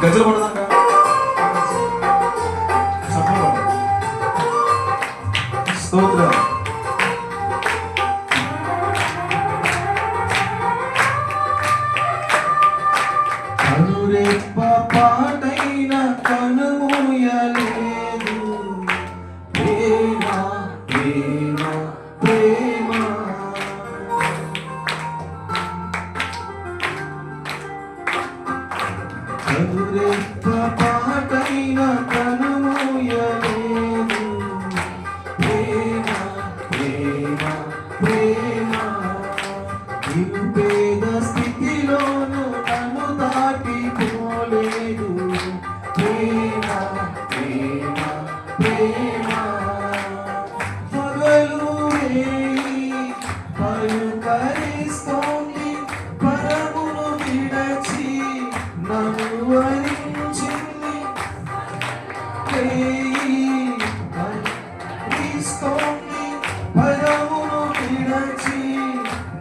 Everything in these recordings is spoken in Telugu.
గజలు పడదాక స్తోత్రం. కనురెప్ప పాటైన కనుమూయలేదు ప్రేమ ప్రేమ ప్రేమ. కనురెప్ప పాటైన కనుమూయలేదు ప్రేమ ప్రేమ ప్రేమ. నిరుపేద స్థితిలోను నన్ను దాటిపోలేదు ప్రేమ ప్రేమ ప్రేమ. పగలు వేయి పలుకరిస్తోంది పరమును విడచి నన్ను వరించింది పలుకరిస్తోంది పరమును విడచి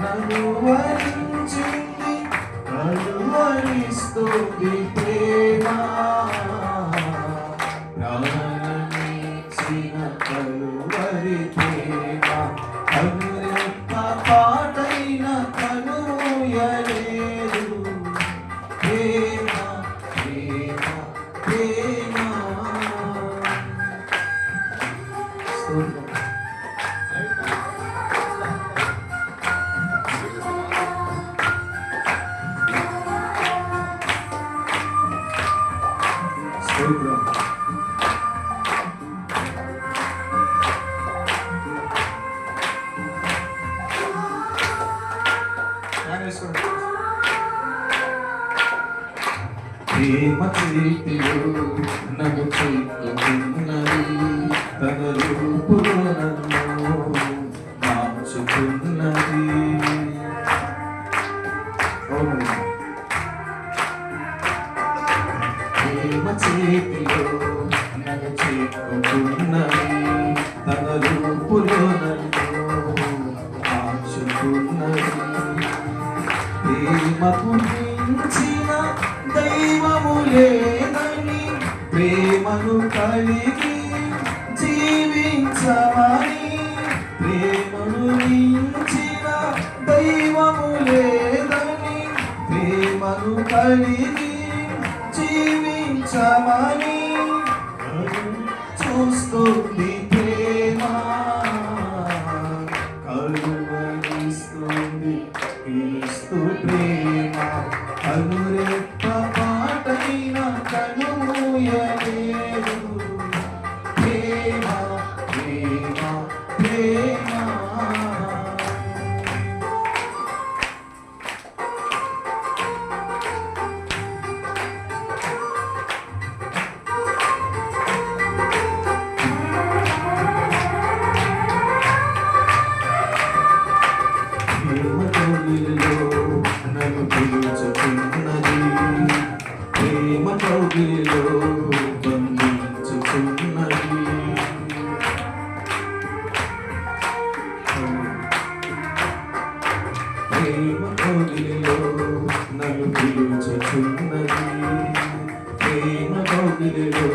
నన్ను వరించింది కలువరిస్తోంది ప్రేమ. ప్రాణమిచ్చిన కలువరి ప్రేమ. కనురెప్ప పాటైన కనుమూయలేదు ప్రేమ ప్రేమ ప్రేమ. ప్రేమ చేతిలో నన్ను చేతున్నది తన రూపులో నన్ను మార్చుకున్నది. ప్రేమ చేతిలో నన్ను చేతున్నది తన రూపులో నన్ను మార్చుకున్నది. ప్రేమకు మించిన దైవము లేదని ప్రేమను కలిగి జీవించమని. ప్రేమను మించిన దైవము లేదని ప్రేమను కలిగి జీవించమని చూస్తుంది ప్రేమ. కలువరిస్తుంది క్రీస్తు ప్రేమ. కనురెప్ప పాటైన కనుమూయలేదు ప్రేమ ప్రేమ ప్రేమ. నన్ను పిలుచుకున్నది ప్రేమ కౌగిలిలో బంధించుకున్నది. ప్రేమ కౌగిలిలో నన్ను పిలుచుకున్నది ప్రేమ కౌగిలిలో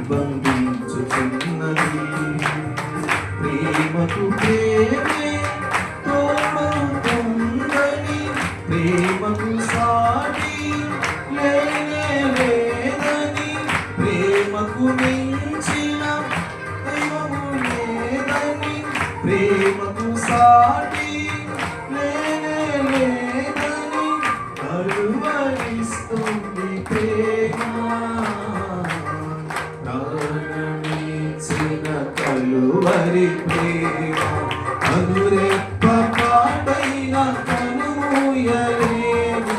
బంధించుకున్నది. ప్రేమకు ప్రేమే తోడుతుందని ప్రేమకు సాటి లేనే లేదని ప్రేమకు మించిన దైవము లేదని ప్రేమకు సాటి లేనే లేదని కలువరిస్తుంది ప్రేమ. ప్రాణమిచ్చిన కలువరి ప్రేమ. కనురెప్ప పాటైన కనుమూయలేదు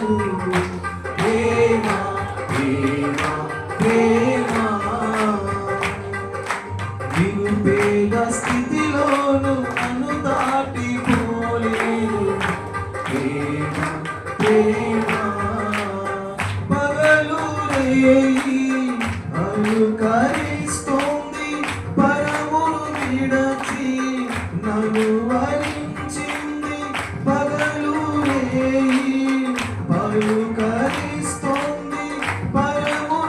ప్రేమ ప్రేమ ప్రేమ. నిరుపేద స్థితిలోను నన్ను దాటిపోలేదు ప్రేమ ప్రేమ. పగలు రేయి అలుకరిస్తోంది పరమును విడచి నన్ను వరించింది. పగలు రేయి పలుకరిస్తోంది పరము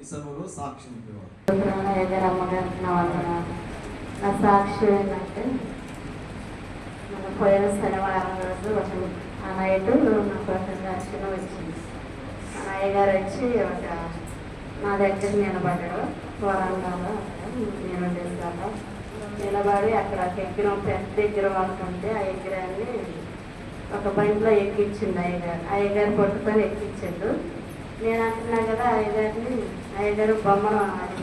ఈ సమయంలో సాక్ష్యం ఇవ్వాలి. నా సాక్షి ఏంటంటే మన పోయిన శనివారం రోజు ఆ నైట్ నాకు ఒక దర్శనం వచ్చింది. ఆ అయ్యగారు వచ్చి నా దగ్గర నిలబడ్డాడు. వరండాలో నేను ఉండేదాకా నిలబడి అక్కడ ఎగ్గిరం పెద్ద దగ్గర వాళ్ళకుంటే ఆ ఎగ్గిరాన్ని ఒక బండిలో ఎక్కించిండు అయ్యగారు పట్టుకొని ఎక్కించిండు. నేను అంటున్నా కదా అయ్యగారు బొమ్మను అది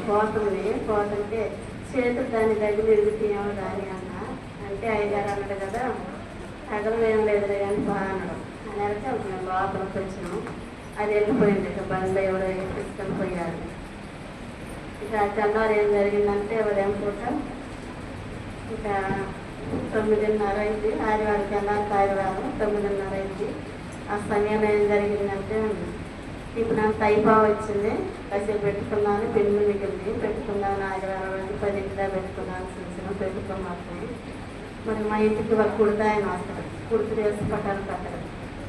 పోతుంటే చేతులు దాని దగ్గర ఇరుగుతాయేమో దాని అన్నా అంటే అయ్యగారు అన్నాడు కదా తగలు ఏం లేదులే కానీ బాగా అన్నాడు. అనేసి మేము లోపలికి వచ్చినాము. అది వెళ్ళిపోయింది. ఇక బండిలో ఎవరో తీసుకొని పోయారు. ఇక తెల్లవారు ఏం జరిగిందంటే ఎవరేం పూట ఇక 9:30 అయింది. ఆదివారం తెల్లారికి ఆదివారం 9:30 అయింది. ఆ సమయంలో ఏం జరిగిందంటే ఇప్పుడు నాకు టైపా వచ్చింది. కాసేపు పెట్టుకున్నాను, పెన్ను మిగిలింది పెట్టుకున్నాను. ఆదివారం రోజు 10 పెట్టుకున్నాను. చూసిన పెట్టుకోమాత్రం మరి మా ఇంటికి వాళ్ళు కుడితే ఆయన వస్తాడు. కుర్తి వేసి పట్టాను కట్టడు.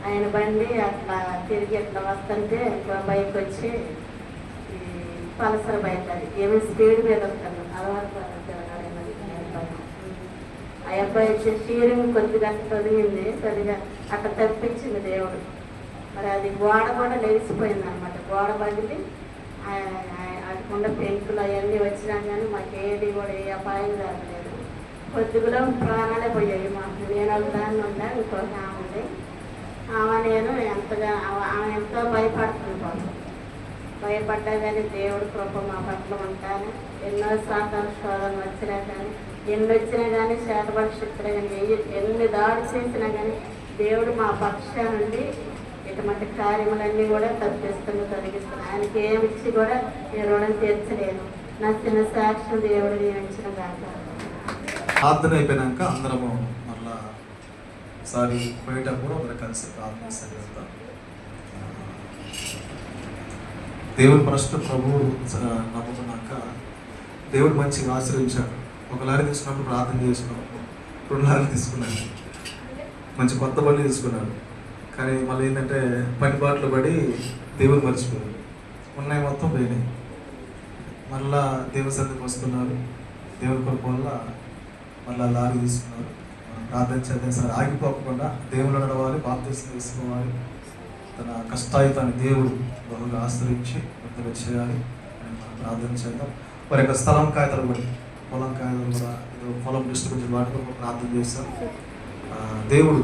ఆయన బండి అట్లా తిరిగి అట్లా వస్తుంటే బైక్ వచ్చి ఈ పల్సర్ బైక్ అది ఏమో స్పీడ్ మీద వస్తాను అలవాటు. ఆ అబ్బాయి వచ్చి స్టీరింగ్ కొద్దిగా తొదిగింది. కొద్దిగా అట్లా తప్పించింది దేవుడు. మరి అది గోడ కూడా లేచిపోయింది అనమాట. గోడ బదిలి అటుకుండా పెంకులు అవన్నీ వచ్చినా కానీ మాకు ఏది కూడా ఏ అపాయం జరగలేదు. కొద్దిగా ప్రాణాలే పోయాయి మాకు. నేను ఒక దాన్ని ఉండా, ఇంకొక ఆమె ఉంది. ఆమె నేను ఆమె ఎంతో భయపడుతుంది పాపం. భయపడ్డా కానీ దేవుడు కృప మా పట్ల ఉంటాను. ఎన్నో సాధారణ శోధనలు వచ్చినా కానీ ఎన్ని వచ్చినా కానీ శాతపక్షిస్తున్నా కానీ ఎన్ని దాడి చేసినా కానీ దేవుడు మా పక్షా నుండి ఇటువంటి కార్యములన్నీ కూడా తప్పిస్తున్నా తొలగిస్తున్నా. ఆయనకి ఏమిచ్చి కూడా నేను రుణం తీర్చలేను. నా చిన్న సాక్ష్యం దేవుడు నియమించిన కాక. ప్రార్థన అయిపోయినాక అందరము మళ్ళా ఒకసారి పోయేటప్పుడు అందరూ కలిసి ప్రార్థన వెళ్తాం. దేవుడు ప్రస్తుతం ప్రభువు నమ్ముకున్నాక దేవుడు మంచిగా ఆశ్రయించాడు. ఒక లారీ తీసుకున్నప్పుడు ప్రార్థన చేసుకున్నాం. 2 లారీలు తీసుకున్నాడు. మంచి కొత్త బండి తీసుకున్నాడు. కానీ మళ్ళీ ఏంటంటే పని బాటలు పడి దేవుడు మర్చిపోయాడు. ఉన్నాయి మొత్తం పోయినాయి. మళ్ళా దేవుని సన్నిధికి వస్తున్నారు. దేవుని కృప వల్ల మళ్ళీ లారీ తీసుకున్నారు. ప్రార్థన చేద్దాం సార్, ఆగిపోకుండా దేవుడు నడవాలి, బాప్తిసం తీసుకోవాలి. తన కష్టాయుతాన్ని దేవుడు బహుగా ఆశ్రయించి వృద్ధిగా చేయాలి అని మనం ప్రార్థన చేద్దాం. వారి యొక్క స్థలం కాగితాలు కూడా పొలం కాగితాలు కూడా ఏదో పొలం డిస్ట్రిబ్యూషన్ వాటి కూడా ప్రార్థన చేస్తాం. దేవుడు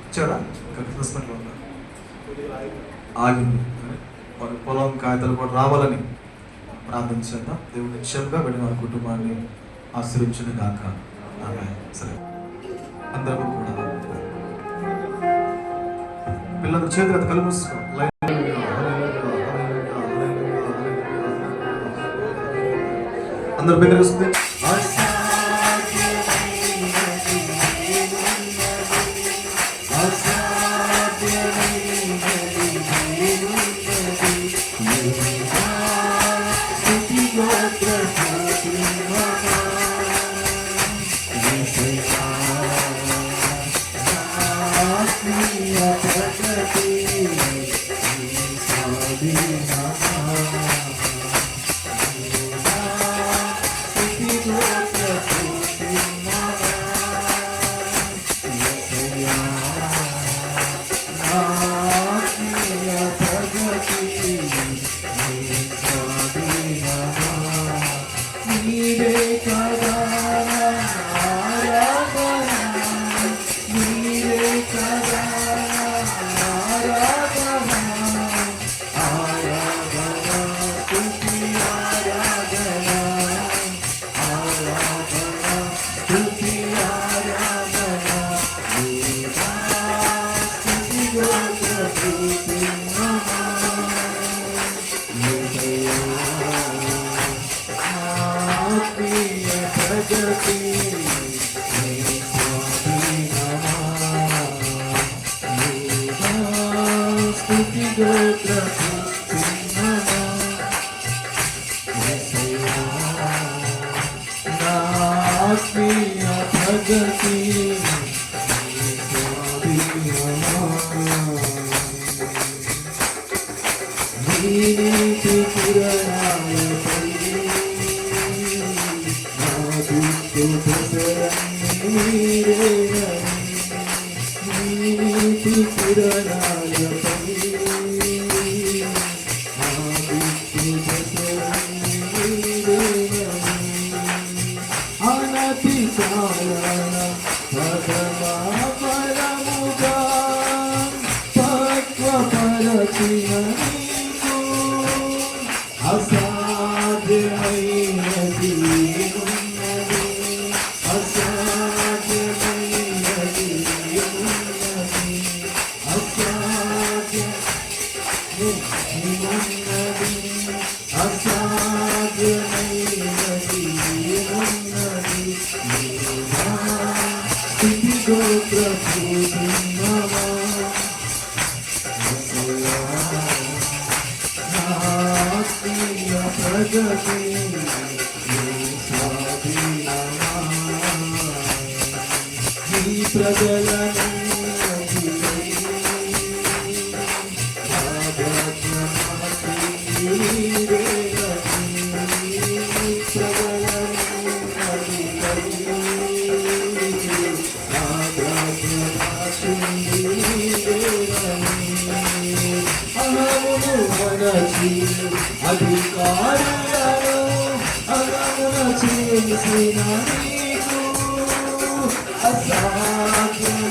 ఇచ్చాడా ఇంకా క్రిస్మస్లో ఉన్నా ఆగింది. వారి పొలం కాగితాలు కూడా రావాలని ప్రార్థన చేద్దాం. దేవుడు నిశ్చయంగా వెళ్ళిన వారి కుటుంబాన్ని ఆశ్రయించిన కాక. సరే, అందరూ కూడా పిల్లలు చేతులు కళ్ళు మూసుకో. అందరూ బెదిరిస్తుంది. Ini pikiran పాలన పరమా పరముగా పక్వపరచిన నీకు అసాధ్యమైనది ఉన్నది అసాధ్యమైనది ఉన్నది అసాధ్యమైనది అసాధ్యమైనది ఉన్నది ఇదిగో ప్రభువున్నావా ఆత్మీయ ప్రగతి స్వాధీనమా ఈ ప్రజలను అధికారులను అగమున చేసిన నీకు అసాధ్యమైనది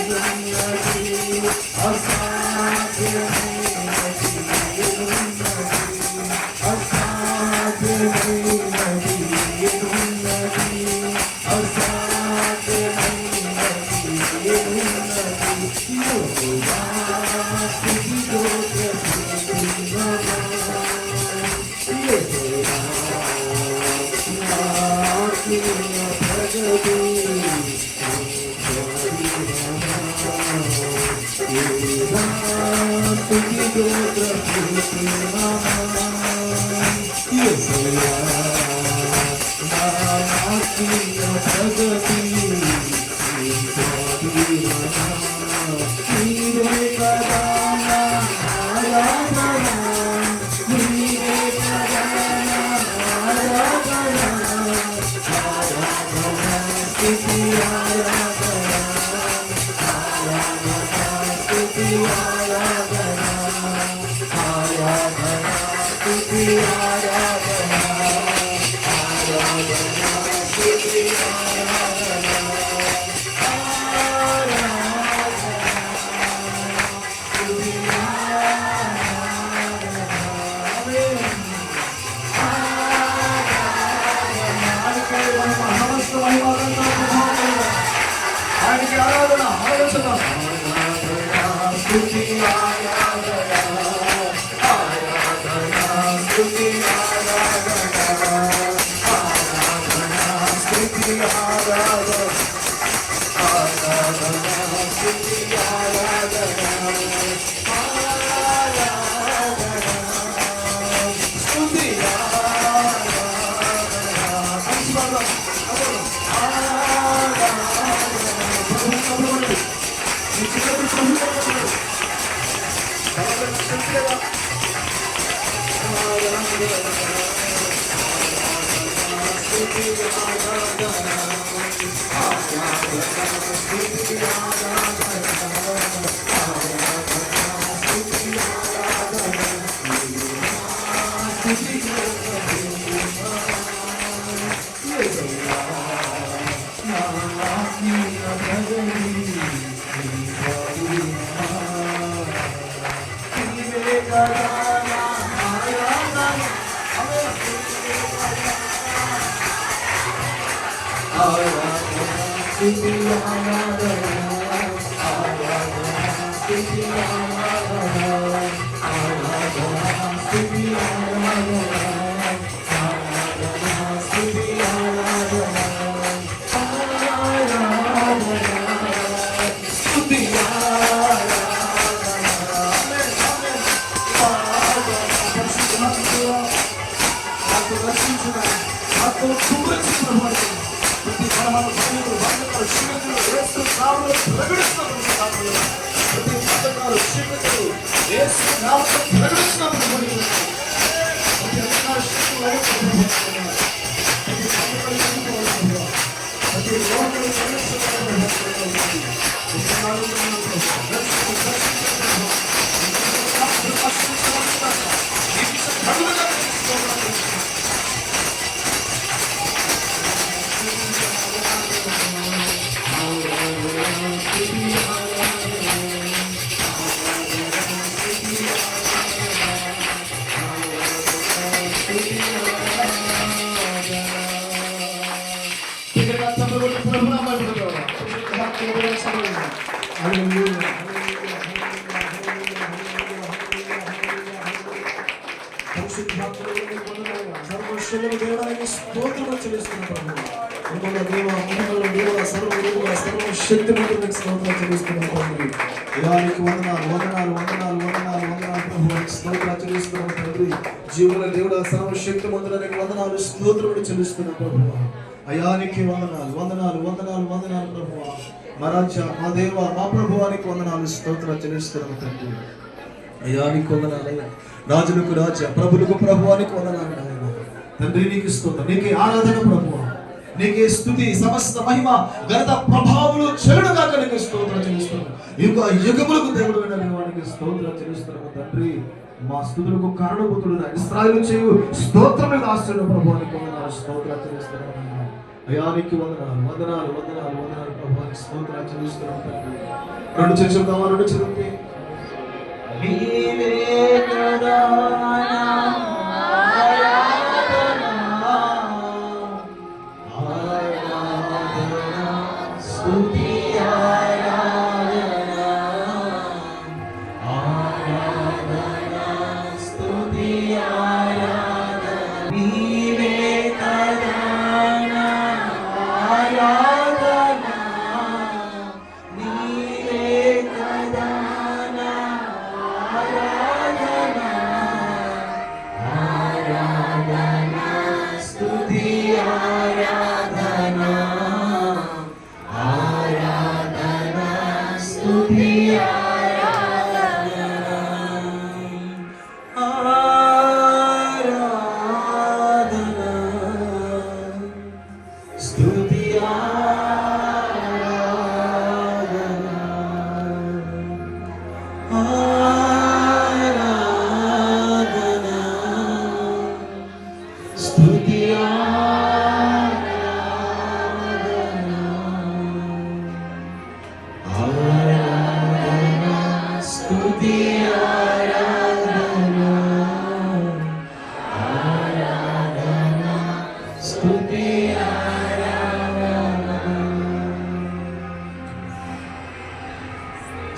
ఉన్నది అసాధ్యమైనది ఉన్నది అసాధ్యమైనది ఉన్నది అసాధ్యమైనది ఉన్నది ఆయనకి ఆరాధన ఆలోచన స్తుతి పరిశుద్ధాత్మకు వందనాలు. సర్వశక్తుడైన దేవుడానికి స్తోత్రములు చెల్లిస్తున్నాను ప్రభువా. ఉన్నత దేవ, మహిమగల దేవ, సర్వదేవ, సర్వశక్తిమంతునికి స్తోత్రాలు చెల్లిస్తున్నాను తండ్రి. దేవానికి వందనాలు వందనాలు వందనాలు వందనాలు వందనాలు ప్రభువానికి స్తోత్రాలు చెల్లిస్తున్నాను తండ్రి. జీవుల దేవుడ, సర్వశక్తిమంతుడానికి వందనాలు స్తోత్రములు చెల్లిస్తున్నాను ప్రభువా. అయానికి వందనాలు వందనాలు వందనాలు వందనాలు ప్రభువా. మా రాజా, మా దేవ, మా ప్రభువానికి వందనాలు స్తోత్రాలు చెల్లిస్తున్నాను తండ్రి. అయానికి వందనాలు, రాజులకు రాజా, ప్రభులకు ప్రభువానికి వందనాలు నాయనా. తండ్రి నీకు స్తోత్రం, నీకే ఆరాధన ప్రభువా, నీకే స్తుతి, సమస్త మహిమ ఘనత ప్రభావములు చెలుడుగాక నీకు స్తోత్రం చెల్లిస్తున్నాను. యుగ యుగములకు దేవుడు వానికి స్తోత్రం చెల్లిస్తున్నాము తండ్రి. మా స్తుతులకు కారణభూతుడు ఇశ్రాయేలు చేయు స్తోత్రములకు ఆశ్రయ ప్రభువానికి వందనాలు స్తోత్రాలు చెల్లిస్తున్నాము. అయానికి వందనాలు వందనాలు వందనాలు వందనాలు ప్రభువానికి స్తోత్రాలు చెల్లిస్తున్నాము తండ్రి. రెండు చెల్లిద్దామా? రెండు చెల్లితే నీవే కదా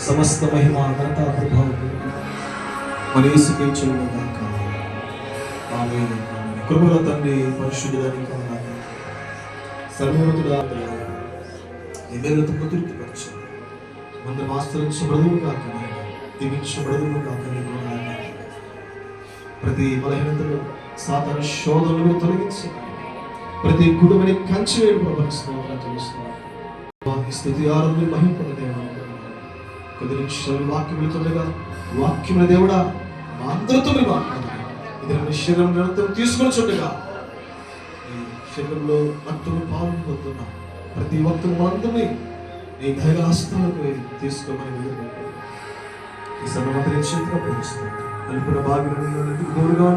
సమస్త మహిమ ఘనత ప్రభావం మన యేసుకే చెల్లుగాక. ఆమేన్. కృపల తండ్రి, పరిశుద్ధుడా నీకు వందనాలు. సర్వోన్నతుడా నీ మేలుతో తృప్తిపరచు. మందరం ఆశ్రయించబడదుము కాక నాయన, దీవించబడదుము కాక నీకు వందనాలు. ప్రతి బలహీనతలు, సాతాను శోధనలు తొలగించి ప్రతి కుటుంబాన్ని కంచి వేడు ప్రభావిస్తున్నాను తెలుస్తున్నాను. స్థితి ఆరోగ్యం మహిమపడ దేవా, కొద్ది నిమిషాలు వాక్యం వెళుతుండగా వాక్యముల దేవుడా మా అందరితో మీరు మాట్లాడాలి. ఇది మన శరీరం నిరంతరం తీసుకొని చూడగా ఈ శరీరంలో రక్తము పాలు పొందుతున్న ప్రతి ఒక్కరు మనందరినీ నీ దైవ హస్తంలోకి తీసుకోమని వేడుకుంటున్నాను. ఈ సర్వమంత్రి క్షేత్రం పూజిస్తున్నాను. నలుపుల భాగ్యులను దూరుగా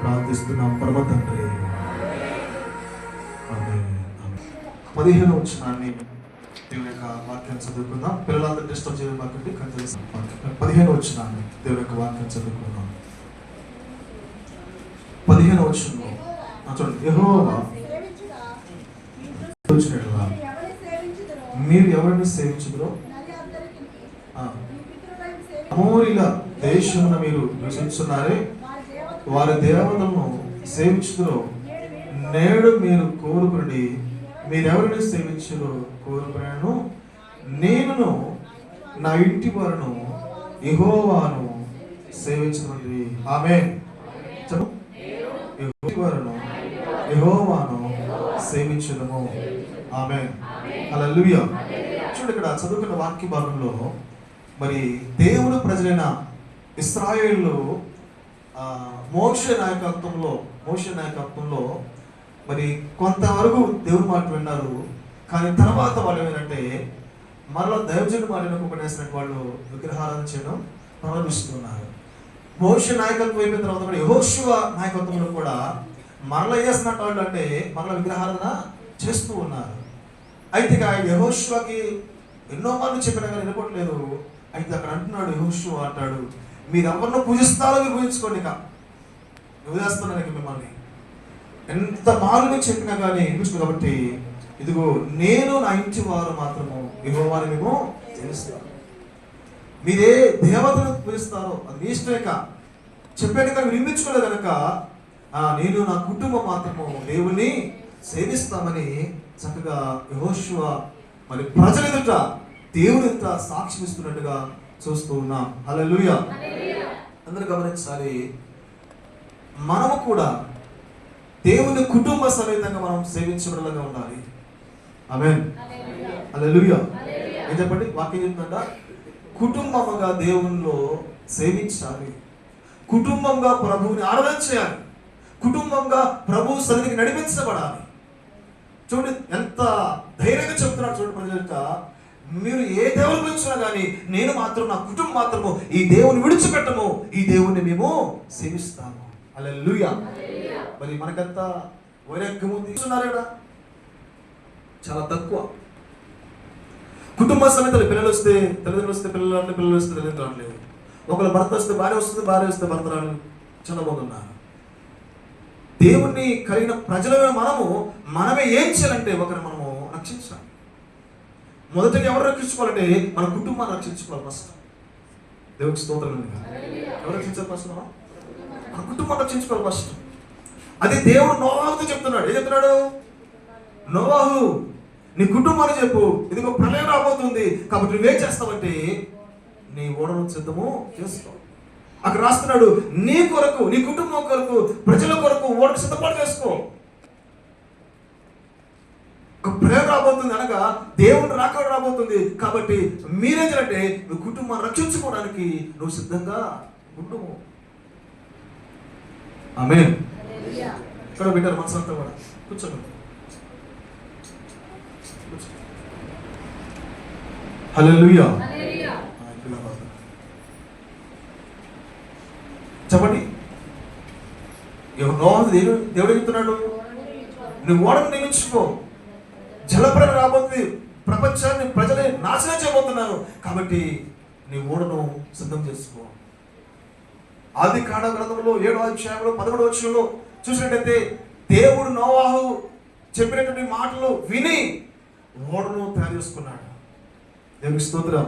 ప్రార్థిస్తున్నాం పరమ తండ్రి. 15వ వచనాన్ని దేవుని యొక్క వాక్యాన్ని చదువుకుందాం. పిల్లలందరూ డిస్టర్బ్ చేయడం మాకండి. 15వ వచనాన్ని దేవుని యొక్క వాక్యాన్ని చదువుకుందాం. 15వ వచనంలో చూడండి, యెహోవా మీరు ఎవరిని సేవించుదురో అమోరీల దేశమున మీరు నివసించున్నారే వారి దేవతలను సేవించుదురో నేడు మీరు కోరుకుని మీరెవరిని సేవించులో కోరుకున్నాను. నేను నా ఇంటి వారును యెహోవాను సేవించమంది. ఆమేన్. వారును యెహోవాను సేవించుదము. ఆమేన్. హల్లెలూయా. చూడండి, ఇక్కడ చదువుకున్న వాక్య భాగంలో మరి దేవుని ప్రజలైన ఇశ్రాయేలు మోషే నాయకత్వంలో మరి కొంతవరకు దేవుని మాట విన్నారు. కానీ తర్వాత వాళ్ళు ఏమంటే మరలా దైవజనుడి మాట ఉపన్యాసిన వాళ్ళు విగ్రహారాధన చేయడం ప్రారంభిస్తున్నారు. మోషే నాయకత్వం అయిపోయిన తర్వాత కూడా యెహోషువ నాయకత్వంలో కూడా మరలా చేస్తున్నట్టు వాళ్ళు అంటే మరలా విగ్రహారాధన చేస్తూ ఉన్నారు. అయితే యెహోషువకి ఎన్నో మంది చెప్పినా కానీ వినపట్లేదు. అయితే అక్కడ అంటున్నాడు, యెహోషువ అంటాడు, మీరు ఎవరినో పూజిస్తారో మీరు పూజించుకోండి, ఇక వదిలేస్తున్నాను ఇక మిమ్మల్ని. ఎంత మార్లు చెప్పినా కానీ వినిపిస్తుంది. కాబట్టి ఇదిగో నేను నా ఇంటి వారు మాత్రము యెహోవాని మేము తెలుస్తాను. మీరే దేవతను పూజిస్తారో అది మీ ఇష్టమేక, చెప్పాను కనుక వినిపించుకోలేదు కనుక నేను నా కుటుంబం మాత్రము దేవుని సేవిస్తామని చక్కగా యెహోషువ మరి ప్రజల ఎదుట దేవుని ఎదుట సాక్ష్యం ఇస్తున్నట్టుగా చూస్తూ ఉన్నాం. హల్లెలూయా. అందరూ గమనించాలి, మనము కూడా దేవుని కుటుంబ సమేతంగా మనం సేవించబడలాగా ఉండాలి. ఆమేన్. హల్లెలూయా. ఏం చెప్పండి, వాక్యం చెప్తుందా? కుటుంబముగా దేవునిలో సేవించాలి, కుటుంబంగా ప్రభువుని ఆరాధన చేయాలి, కుటుంబంగా ప్రభు సన్నిధికి నడిపించబడాలి. చూడండి ఎంత ధైర్యంగా చెప్తున్నాడు. చూడండి ప్రజలంట, మీరు ఏ దేవుని గురించినా కానీ నేను మాత్రం నా కుటుంబం మాత్రము ఈ దేవుని విడిచిపెట్టము, ఈ దేవుని మేము సేవిస్తాము. హల్లెలూయా. మరి మనకంత వైరాగ్యము తీసుకున్నారు కదా, చాలా తక్కువ. కుటుంబ సమేత పిల్లలు వస్తే తల్లిదండ్రులు వస్తే పిల్లలు అంటే పిల్లలు వస్తే తల్లిదండ్రులు రావట్లేదు. ఒకళ్ళ భర్త వస్తే భార్య వస్తుంది, భార్య వస్తే భర్త రాను చందబోతున్నారు. దేవుణ్ణి కలిగిన ప్రజలమే మనమే ఏం చేయాలంటే ఒకరిని మనము రక్షించాలి. మొదటగా ఎవరు రక్షించుకోవాలంటే మన కుటుంబాన్ని రక్షించుకోవాలి ఫస్ట్. దేవుడికి స్తోత్రం. ఎవరు రక్షించాలి ఫస్ట్? మన కుటుంబాన్ని రక్షించుకోవాలి ఫస్ట్. అది దేవుడు నోవాహుతో చెప్తున్నాడు. ఏం చెప్తున్నాడు? నోవాహు, నీ కుటుంబాన్ని చెప్పు, ఇదిగో ప్రళయం రాబోతుంది, కాబట్టి నువ్వేం చేస్తావంటే నీ ఓడను సిద్ధము చేసుకో. అక్కడ రాస్తున్నాడు, నీ కొరకు, నీ కుటుంబం కొరకు, ప్రజల కొరకు ఓడను సిద్ధపాటు చేసుకో. ప్రళయం రాబోతుంది అనగా దేవుని రాకడ రాబోతుంది, కాబట్టి మీరేం చేయాలంటే నువ్వు కుటుంబాన్ని రక్షించుకోవడానికి నువ్వు సిద్ధంగా ఉండు. ఆమేన్. ఇక్కడ పెట్టారు మనసంతా కూడా. కూర్చోండి. హల్లెలూయా. చెప్పండి, దేవుడు చెప్తున్నాడు, నువ్వు ఓడను నియమించుకో. జలప్రళయం రాబోతుంది, ప్రపంచాన్ని ప్రజల్ని నాశనం చేయబోతున్నారు, కాబట్టి నీ ఓడను సిద్ధం చేసుకో. ఆదికాండ గ్రంథంలో 7వ అధ్యాయంలో 11వ వచనంలో చూసినట్టయితే దేవుడు నోవాహు చెప్పినటువంటి మాటలు విని ఓడను తయారు చేసుకున్నాడు. దేవునికి స్తోత్రం.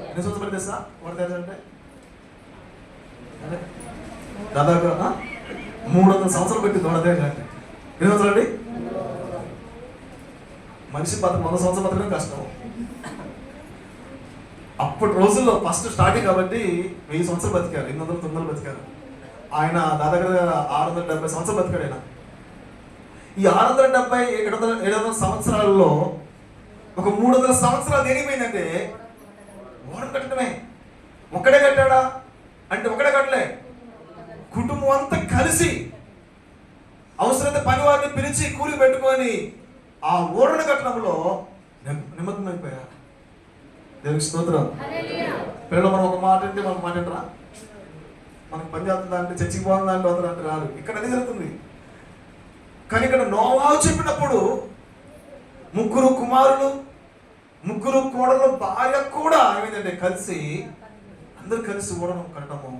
ఎన్ని సంవత్సరాలు పడితే సార్ ఓడ తయారు అంటే? దాదాపు 300 సంవత్సరాలు పెట్టి ఓడ తయారు అంటే. ఎన్ని సంవత్సరాలు అండి? మనిషి 100 సంవత్సరాలు బతకడం కష్టం. అప్పటి రోజుల్లో ఫస్ట్ స్టార్టింగ్ కాబట్టి 1000 సంవత్సరాలు బతికారు, 800-900 బతికారు. ఆయన దాదాపు 670 సంవత్సరాలు బతికాడు. ఆయన ఈ 670-700 సంవత్సరాలలో ఒక 300 సంవత్సరాలు దేనిపోయిందంటే ఓడను కట్టడమే. ఒక్కడే కట్టాడా అంటే ఒకడే కట్టలే, కుటుంబం అంతా కలిసి అవసరమైతే పని వారిని పిలిచి కూలి పెట్టుకొని ఆ ఓడను కట్టడంలో నిమగ్నమైపోయారు. దేవునికి స్తోత్రం. పిల్లలు మనం ఒక మాట అంటే మనకు మాట అంటారా? మనకు పని చేస్తుందా అంటే చర్చికి పోతుందా అంటే వదరా అంటే రాదు. ఇక్కడ అది జరుగుతుంది. కానీ ఇక్కడ నోవాహు చెప్పినప్పుడు 3 కుమారులు 3 కోడలు భార్య కూడా ఏమైందంటే కలిసి అందరూ కలిసి ఓడను కట్టడము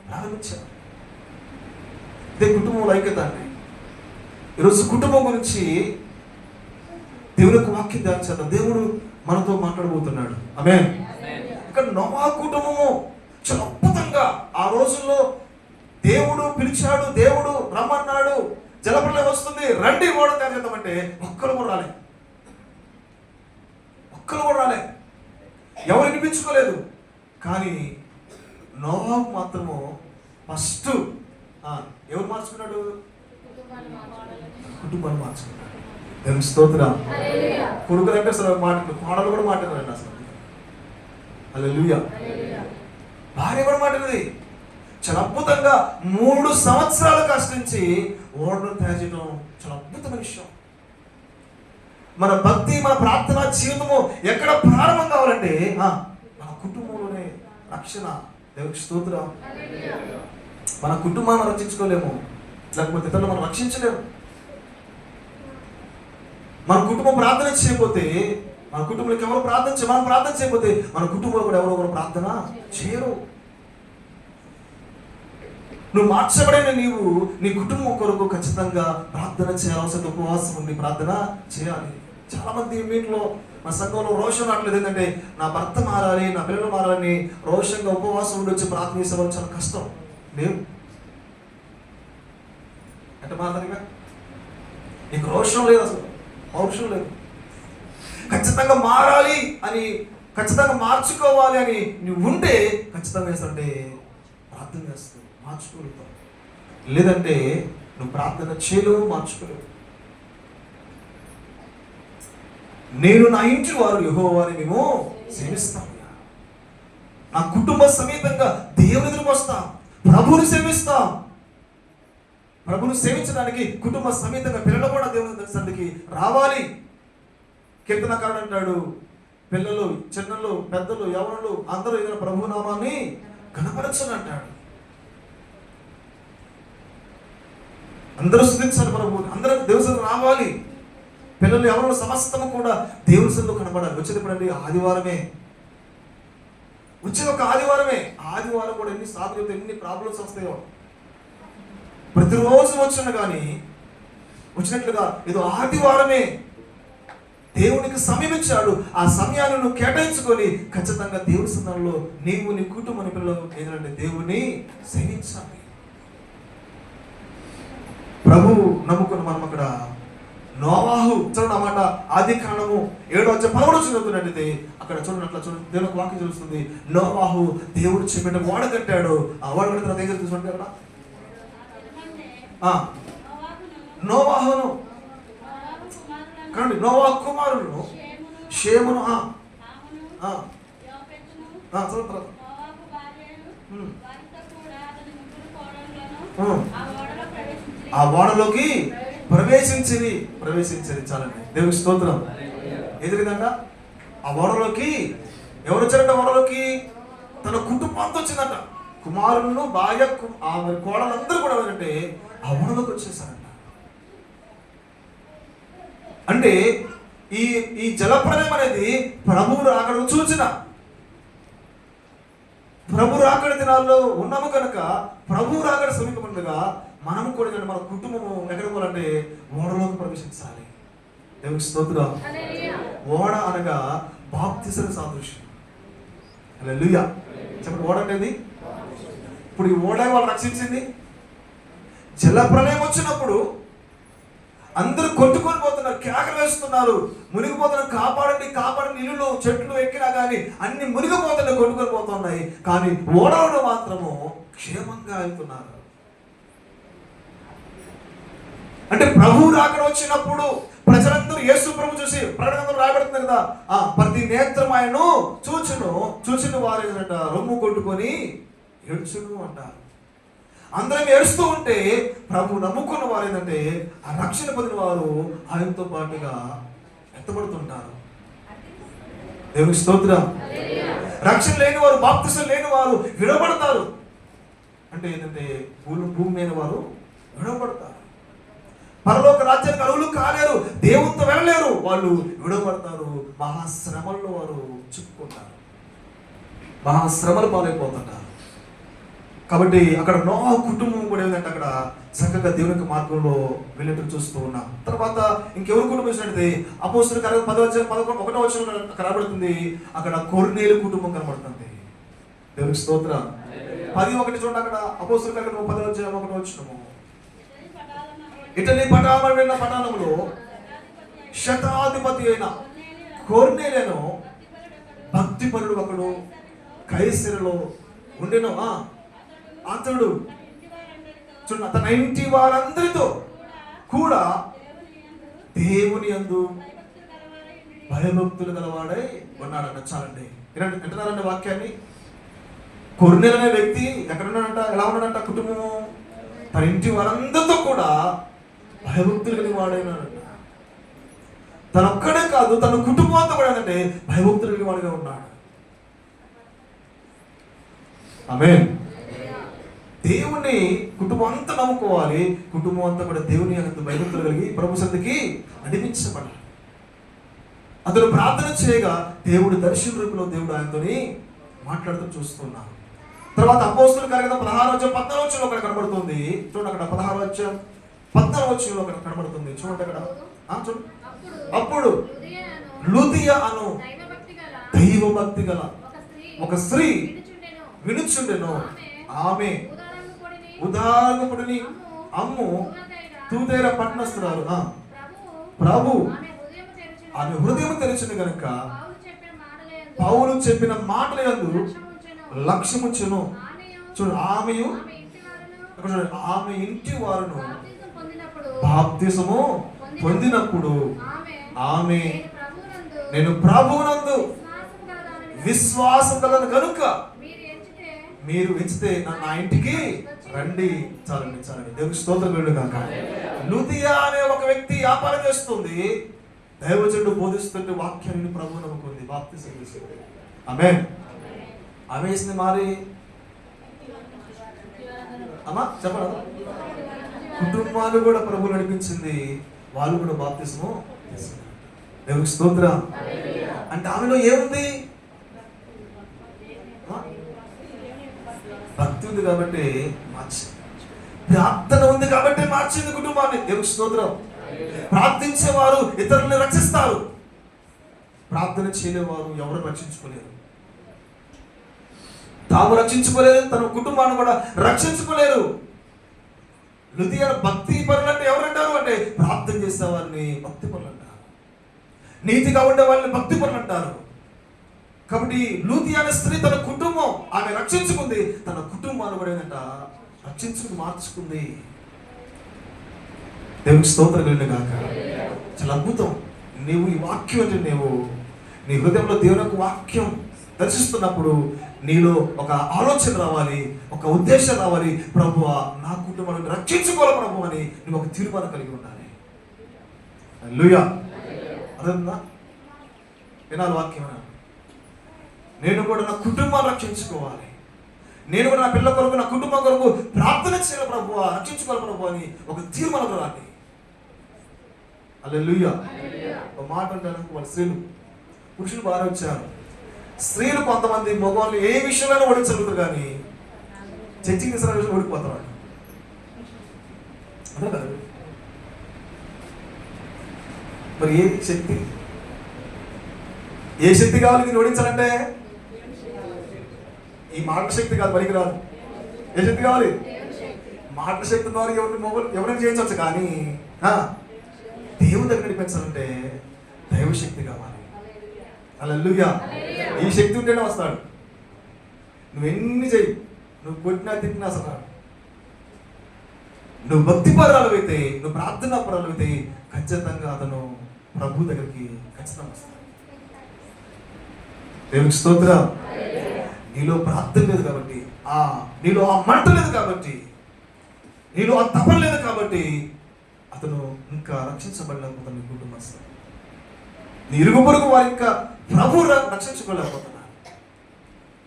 ప్రారంభించారు. ఇదే కుటుంబంలో ఐక్యత అండి. ఈరోజు కుటుంబం గురించి దేవుని యొక్క వాక్యం ధ్యానించాలి. దేవుడు మనతో మాట్లాడబోతున్నాడు. ఆమేన్. ఇక్కడ నోవాహు కుటుంబము చాలా అద్భుతంగా ఆ రోజుల్లో దేవుడు పిలిచాడు, దేవుడు రమ్మన్నాడు, జలప్రళయం వస్తుంది, రండి ఓడ తయారు చేద్దామంటే ఒక్కరు కూడా రాలే. ఎవరు వినిపించుకోలేదు. కానీ నోవాహు మాత్రము ఫస్ట్ ఎవరు మార్చుకున్నాడు? కుటుంబాన్ని మార్చుకున్నాడు. దేవునికి స్తోత్రం. కొడుకులు అంటే అసలు మాట్లాడు, కోడలు కూడా మాట్లాడారండి అసలు. హల్లెలూయా. భార్య కూడా మాట్లాడేది. చాలా అద్భుతంగా 3 సంవత్సరాలు కష్టించి ఓడను తయారు చేయడం చాలా అద్భుతమైన విషయం. మన భక్తి, మన ప్రార్థన జీవితము ఎక్కడ ప్రారంభం కావాలంటే మన కుటుంబంలోనే రక్షణ. దేవునికి స్తోత్రం. మన కుటుంబాన్ని రక్షించుకోలేము, లేకపోతే ఇతరులు మనం రక్షించలేము. మన కుటుంబం ప్రార్థన చేయకపోతే, మన కుటుంబంలోకి ఎవరు మనం ప్రార్థన చేయకపోతే మన కుటుంబంలో కూడా ఎవరో ప్రార్థన చేయరు. నువ్వు మార్చబడిన నీవు నీ కుటుంబం కొరకు ఖచ్చితంగా ప్రార్థన చేయాల్సిన ఉపవాసం ఉండి ప్రార్థన చేయాలి. చాలా మంది మీట్లో మా సంఘంలో రోషం రావట్లేదు. ఏంటంటే నా భర్త మారాలి, నా పిల్లలు మారాలని రోషంగా ఉపవాసం ఉండి వచ్చి ప్రార్థన చేసే వాళ్ళు చాలా కష్టం. లేవు. అంటే మాట్లాడిగా నీకు రోషం లేదు, అసలు పౌరుషం లేదు. ఖచ్చితంగా మారాలి అని, ఖచ్చితంగా మార్చుకోవాలి అని నువ్వు ఉంటే ఖచ్చితంగా వేస్తుంటే ప్రార్థన చేస్తావు, మార్చుకోగలుగుతావు. లేదంటే నువ్వు ప్రార్థన చేయలేవు, మార్చుకోలేవు. నేను నా ఇంటి వారు యెహోవాని మేము సేవిస్తాం. నా కుటుంబ సమేతంగా దేవుని ఎదురుకు వస్తాం, ప్రభువుని సేవిస్తాం. ప్రభువుని సేవించడానికి కుటుంబ సమేతంగా పిల్లలు కూడా దేవుని దర్శనానికి రావాలి. కీర్తనకారుడు అంటాడు, పిల్లలు, చిన్నలు, పెద్దలు, యవనులు అందరూ ఏదైనా ప్రభు నామాన్ని కనపరచని అంటాడు. అందరూ స్తుతించాలి ప్రభువుని, అందరూ దేవుని సన్నిధికి రావాలి. పిల్లలు ఎవరు సమస్తము కూడా దేవుని సన్నిధిలో కనపడాలి. వచ్చేది ఎప్పుడండి? ఆదివారమే. వచ్చేది ఒక ఆదివారమే. ఆదివారం కూడా ఎన్ని సాధనలు, ఎన్ని ప్రాబ్లమ్స్ వస్తాయో. ప్రతిరోజు వచ్చిన కానీ వచ్చినట్లుగా ఏదో ఆదివారమే దేవునికి సమయం ఇచ్చాడు. ఆ సమయాన్ని నువ్వు కేటాయించుకొని ఖచ్చితంగా దేవుని సన్నిధిలో నీవు, నీ కుటుంబం, పిల్లలు ఏదంటే దేవుని సేవించాలి. ప్రభు నమ్ముకున్న మనం అక్కడ నోవాహు చూడండి అన్నమాట. ఆది కాండము 7:11 చదువుతున్నట్టయితే అక్కడ చూడండి, అట్లా చూడండి, దేవునికి వాక్యం తెలుస్తుంది. నోవాహు దేవుడు చెప్పిన ఓడ కట్టాడు. ఆ ఓడ కట్టిన తర్వాత ఏం జరుగుతుంది చూడండి అక్కడ. నోవాహును కాండి, నోవాహు కుమారులను షేమును ఆ ఓడలోకి ప్రవేశించింది. చాలండి, దేవునికి స్తోత్రం. ఎదురుదంట ఆ ఓడలోకి ఎవరు వచ్చారంట? ఓడలోకి తన కుటుంబంతో వచ్చిందంట. కుమారులను, భార్య, ఆమె కోడలందరూ కూడా ఏంటంటే ఆ ఓడలోకి వచ్చేసారంట. అంటే ఈ జలప్రలయం అనేది ప్రభువు రాకడ సూచన. ప్రభు రాకడ దినాల్లో ఉన్నాము కనుక ప్రభు రాకడ సమీపంగా మనము కూడా మన కుటుంబము ఎక్కడికి పోవాలంటే ఓడలోకి ప్రవేశించాలి. దేవునికి స్తోత్రం. ఓడ అనగా బాప్తిసం సాదృశ్యం. హల్లెలూయా. చెప్పండి, ఓడ అనేది ఇప్పుడు ఈ ఓడ వాళ్ళు రక్షించింది. జలప్రలయం వచ్చినప్పుడు అందరూ కొట్టుకొని పోతున్నారు, కేకలు వేస్తున్నారు, మునిగిపోతున్నారు, కాపాడండి కాపాడండి. ఇల్లులు, చెట్లు ఎక్కినా కానీ అన్ని మునిగిపోతున్నాయి, కొట్టుకొని పోతున్నాయి. కానీ ఓడలో మాత్రము క్షేమంగా వెళ్తున్నారు. అంటే ప్రభు రాకడ వచ్చినప్పుడు ప్రజలందరూ యేసు ప్రభు చూసి ప్రకటనలో రాయబడుతుంది కదా, ప్రతి నేత్రం ఆయనను చూచిన వారు ఏంటంట రొమ్ము కొట్టుకొని ఏడ్చును అంటారు. అందరం ఏడుస్తూ ఉంటే ప్రభు నమ్ముకున్న వారు ఏంటంటే ఆ రక్షణ పొందిన వారు ఆయనతో పాటుగా ఎత్తబడుతుంటారు. దేవునికి స్తోత్రం. రక్షణ లేని వారు, బాప్తిసం లేని వారు విడవబడతారు. అంటే ఏంటంటే భూమి మీద వారు విడవబడతారు. పరలోక రాజ్యానికి అర్హులు కాలేరు, దేవునితో వెళ్ళలేరు, వాళ్ళు విడవబడతారు. మహాశ్రమల్లో వారు చిక్కుకుంటారు, మహాశ్రమలు పాలైపోతుంటారు. కాబట్టి అక్కడ నోవాహు కుటుంబం కూడా ఏంటంటే అక్కడ చక్కగా దేవునికి మార్గంలో వెళ్ళేట్టు చూస్తూ ఉన్నాం. తర్వాత ఇంకెవరు కుటుంబం చూసినట్టు అపోస్తుల కార్యాలు 10:11 కనబడుతుంది. అక్కడ కొర్నేలు కుటుంబం కనబడుతుంది. దేవునికి స్తోత్రం. 10:1 చూడండి. అక్కడ అపోస్తుల కార్యాలు 10:1 ఇటలీ పట్టణంలో శతాధిపతి అయిన కొర్నేలును భక్తిపరుడు ఒకడు కైసరులో ఉండెను. అతడు చూడండి, తన ఇంటి వారందరితో కూడా దేవుని యందు భయభక్తులు గలవాడై ఉన్నాడంట. చాలండి, వింటున్నారండి వాక్యాన్ని. కొర్నేలు అనే వ్యక్తి ఎక్కడ ఉన్నాడంట? ఎలా ఉన్నాడంట? కుటుంబము తన ఇంటి వారందరితో కూడా భయభక్తులు కలిగి వాడైనాడంట. తనొక్కడే కాదు, తన కుటుంబం అంతా కూడా ఏంటంటే భయభక్తులు కలిగి వాడిగా ఉన్నాడు. ఆమేన్. దేవుని కుటుంబం అంతా నమ్ముకోవాలి. కుటుంబం అంతా కూడా దేవుని అంత భయభక్తులు కలిగి ప్రభు సన్నిధికి నడిపించబడాలి. అతను ప్రార్థన చేయగా దేవుడు దర్శన రూపంలో దేవుడు ఆయనతోని మాట్లాడుతూ చూస్తున్నాను. తర్వాత అపోస్తుల కార్యం 16:14 అక్కడ కనబడుతుంది. చూడండి, అక్కడ 16:14 అక్కడ కనబడుతుంది. చూడండి అక్కడ. చూడండి, అప్పుడు లూదియా అను దైవభక్తి గల ఒక స్త్రీ వినుచుండెను. ఆమె ఉదాహరణకుడిని అమ్ము తూతేర పట్టణస్తురాలు ప్రభు ఆమె హృదయం తెరిచింది కనుక పౌలు చెప్పిన మాటల యందు లక్ష్యముచ్చును. చూడు, ఆమె ఇంటి వారును బాప్తిసము పొందినప్పుడు ఆమె నేను ప్రభువునందు విశ్వాసం కలను కనుక మీరు ఎంచితే నా ఇంటికి రండి. చాలండి చాలండి, దేవునికి స్తోత్రం కలుగును గాక. లూదియా అనే ఒక వ్యక్తి వ్యాపారం చేస్తుంది, దైవజనుడు బోధిస్తుంటే వాక్యాన్ని ప్రభువు నమ్ముకుంది, బాప్తిసం తీసుకుంది. ఆమేన్. ఆమె వేసింది మారి అమ్మా చెప్పరా, కుటుంబాలు కూడా ప్రభువు నడిపించింది, వాళ్ళు కూడా బాప్తిసము తీసుకున్నారు. దేవునికి స్తోత్రం. అంటే ఆమెలో ఏముంది? భక్తి ఉంది కాబట్టి మార్చింది, ప్రార్థన ఉంది కాబట్టి మార్చింది కుటుంబాన్ని. దేవునికి స్తోత్రం. ప్రార్థించేవారు ఇతరులను రక్షిస్తారు, ప్రార్థన చేయలేవారు ఎవరు రక్షించుకోలేరు. తాము రక్షించుకోలేరు, తన కుటుంబాన్ని కూడా రక్షించుకోలేరు. లూదియా భక్తి పరులు అంటే ఎవరంటారు అంటే ప్రార్థన చేసే వారిని భక్తి పరులు అంటారు, నీతిగా ఉండే వాళ్ళని భక్తి పరులు అంటారు. కాబట్టి లూదియా అనే స్త్రీ తన కుటుంబం ఆమె రక్షించుకుంది, తన కుటుంబాన్ని కూడా ఏంటంట రక్షించుకుని మార్చుకుంది. దేవునికి స్తోత్రం కలుగును గాక. చాలా అద్భుతం. నీవు ఈ వాక్యం అంటే నీవు నీ హృదయంలో దేవుని యొక్క వాక్యం దర్శిస్తున్నప్పుడు నీలో ఒక ఆలోచన రావాలి, ఒక ఉద్దేశం రావాలి. ప్రభువా, నా కుటుంబాన్ని రక్షించుకోవాలి ప్రభు అని నువ్వు ఒక తీర్మానం కలిగి ఉండాలి. హల్లెలూయా. అదన్నా వినాలి వాక్యం. నేను కూడా నా కుటుంబాన్ని రక్షించుకోవాలి, నేను కూడా నా పిల్లల కొరకు నా కుటుంబం కొరకు ప్రార్థన చేయాలి ప్రభువా, రక్షించుకోవాలి ప్రభు అని ఒక తీర్మానం రావాలి. హల్లెలూయా. ఒక మాట అంటాను, వాళ్ళ స్త్రీలు పురుషులు బాగా వచ్చారు. స్త్రీలు కొంతమంది మగవాళ్ళు ఏ విషయంలో ఓడించగలుగుతారు, కానీ చర్చికి తీసుకున్న విషయంలో ఓడిపోతారు. అదే కదా మరి ఏ శక్తి కావాలి దీన్ని ఓడించాలంటే? ఈ మాట శక్తి కాదు, పనికి రాదు. ఏ శక్తి కావాలి? మాట శక్తి ద్వారా ఎవరైనా చేయించవచ్చు, కానీ దేవుని దగ్గర నడిపించాలంటే దైవశక్తి కావాలి. హల్లెలూయా. ఈ శక్తి ఉంటేనే వస్తాడు. నువ్వెన్ని చెయ్యి, నువ్వు కొట్టినా తిట్టినా అసలు నువ్వు భక్తి పరాలవైతే, నువ్వు ప్రార్థనా పరాలవైతే ఖచ్చితంగా అతను ప్రభు దగ్గరికి ఖచ్చితంగా వస్తాడు. దేవునికి స్తోత్రం. నీలో ప్రార్థన లేదు కాబట్టి, నీలో ఆ మంట లేదు కాబట్టి, నీలో ఆ తపన లేదు కాబట్టి అతను ఇంకా రక్షించబడలేకపోతాడు. నీ కుటుంబస్తులు, నీ ఇరుగు పొరుగు వారు ఇంకా ప్రభు రక్షించుకోలేకపోతున్నారు.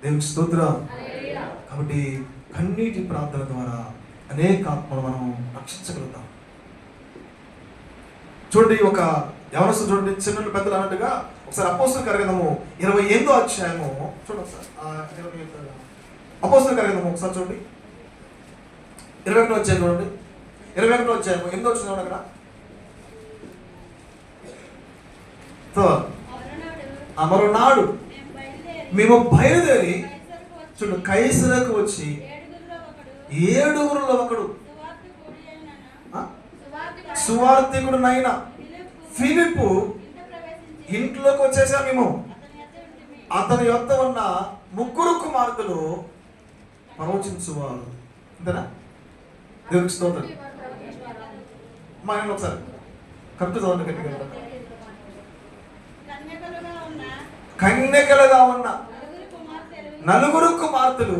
దేవునికి స్తోత్రం. కాబట్టి కన్నీటి ప్రార్థన ద్వారా అనేక ఆత్మలు మనం రక్షించగలుగుతాం. చూడండి, ఒక యవనస్తుడు చూడండి, చిన్నలు పెద్దలు అన్నట్టుగా ఒకసారి అపోస్తలుల కార్యగ్రంథము 28వ అధ్యాయము చూడండి ఒకసారి. అపోస్తలుల కార్యగ్రంథము ఒకసారి చూడండి, 21వ అధ్యాయం చూడండి. 21వ అధ్యాయము 8వ వచనం చూడండి. అక్కడ మరునాడు మేము బయలుదేరి చూడు కైసరకు వచ్చి 7గురులో ఒకడు సువార్తికుడునైన ఫిలిప్పు ఇంట్లోకి వచ్చేసాం మేము. అతని యొద్ద ఉన్న 3 కుమార్తెలు ప్రవచించువారు. అంతేనా? దేవునికి స్తోత్రం. మా ఇంట్లో ఒకసారి కరెక్ట్ చదవండి గట్టిగా. కన్యకలుగా ఉన్న 4 కుమార్తెలు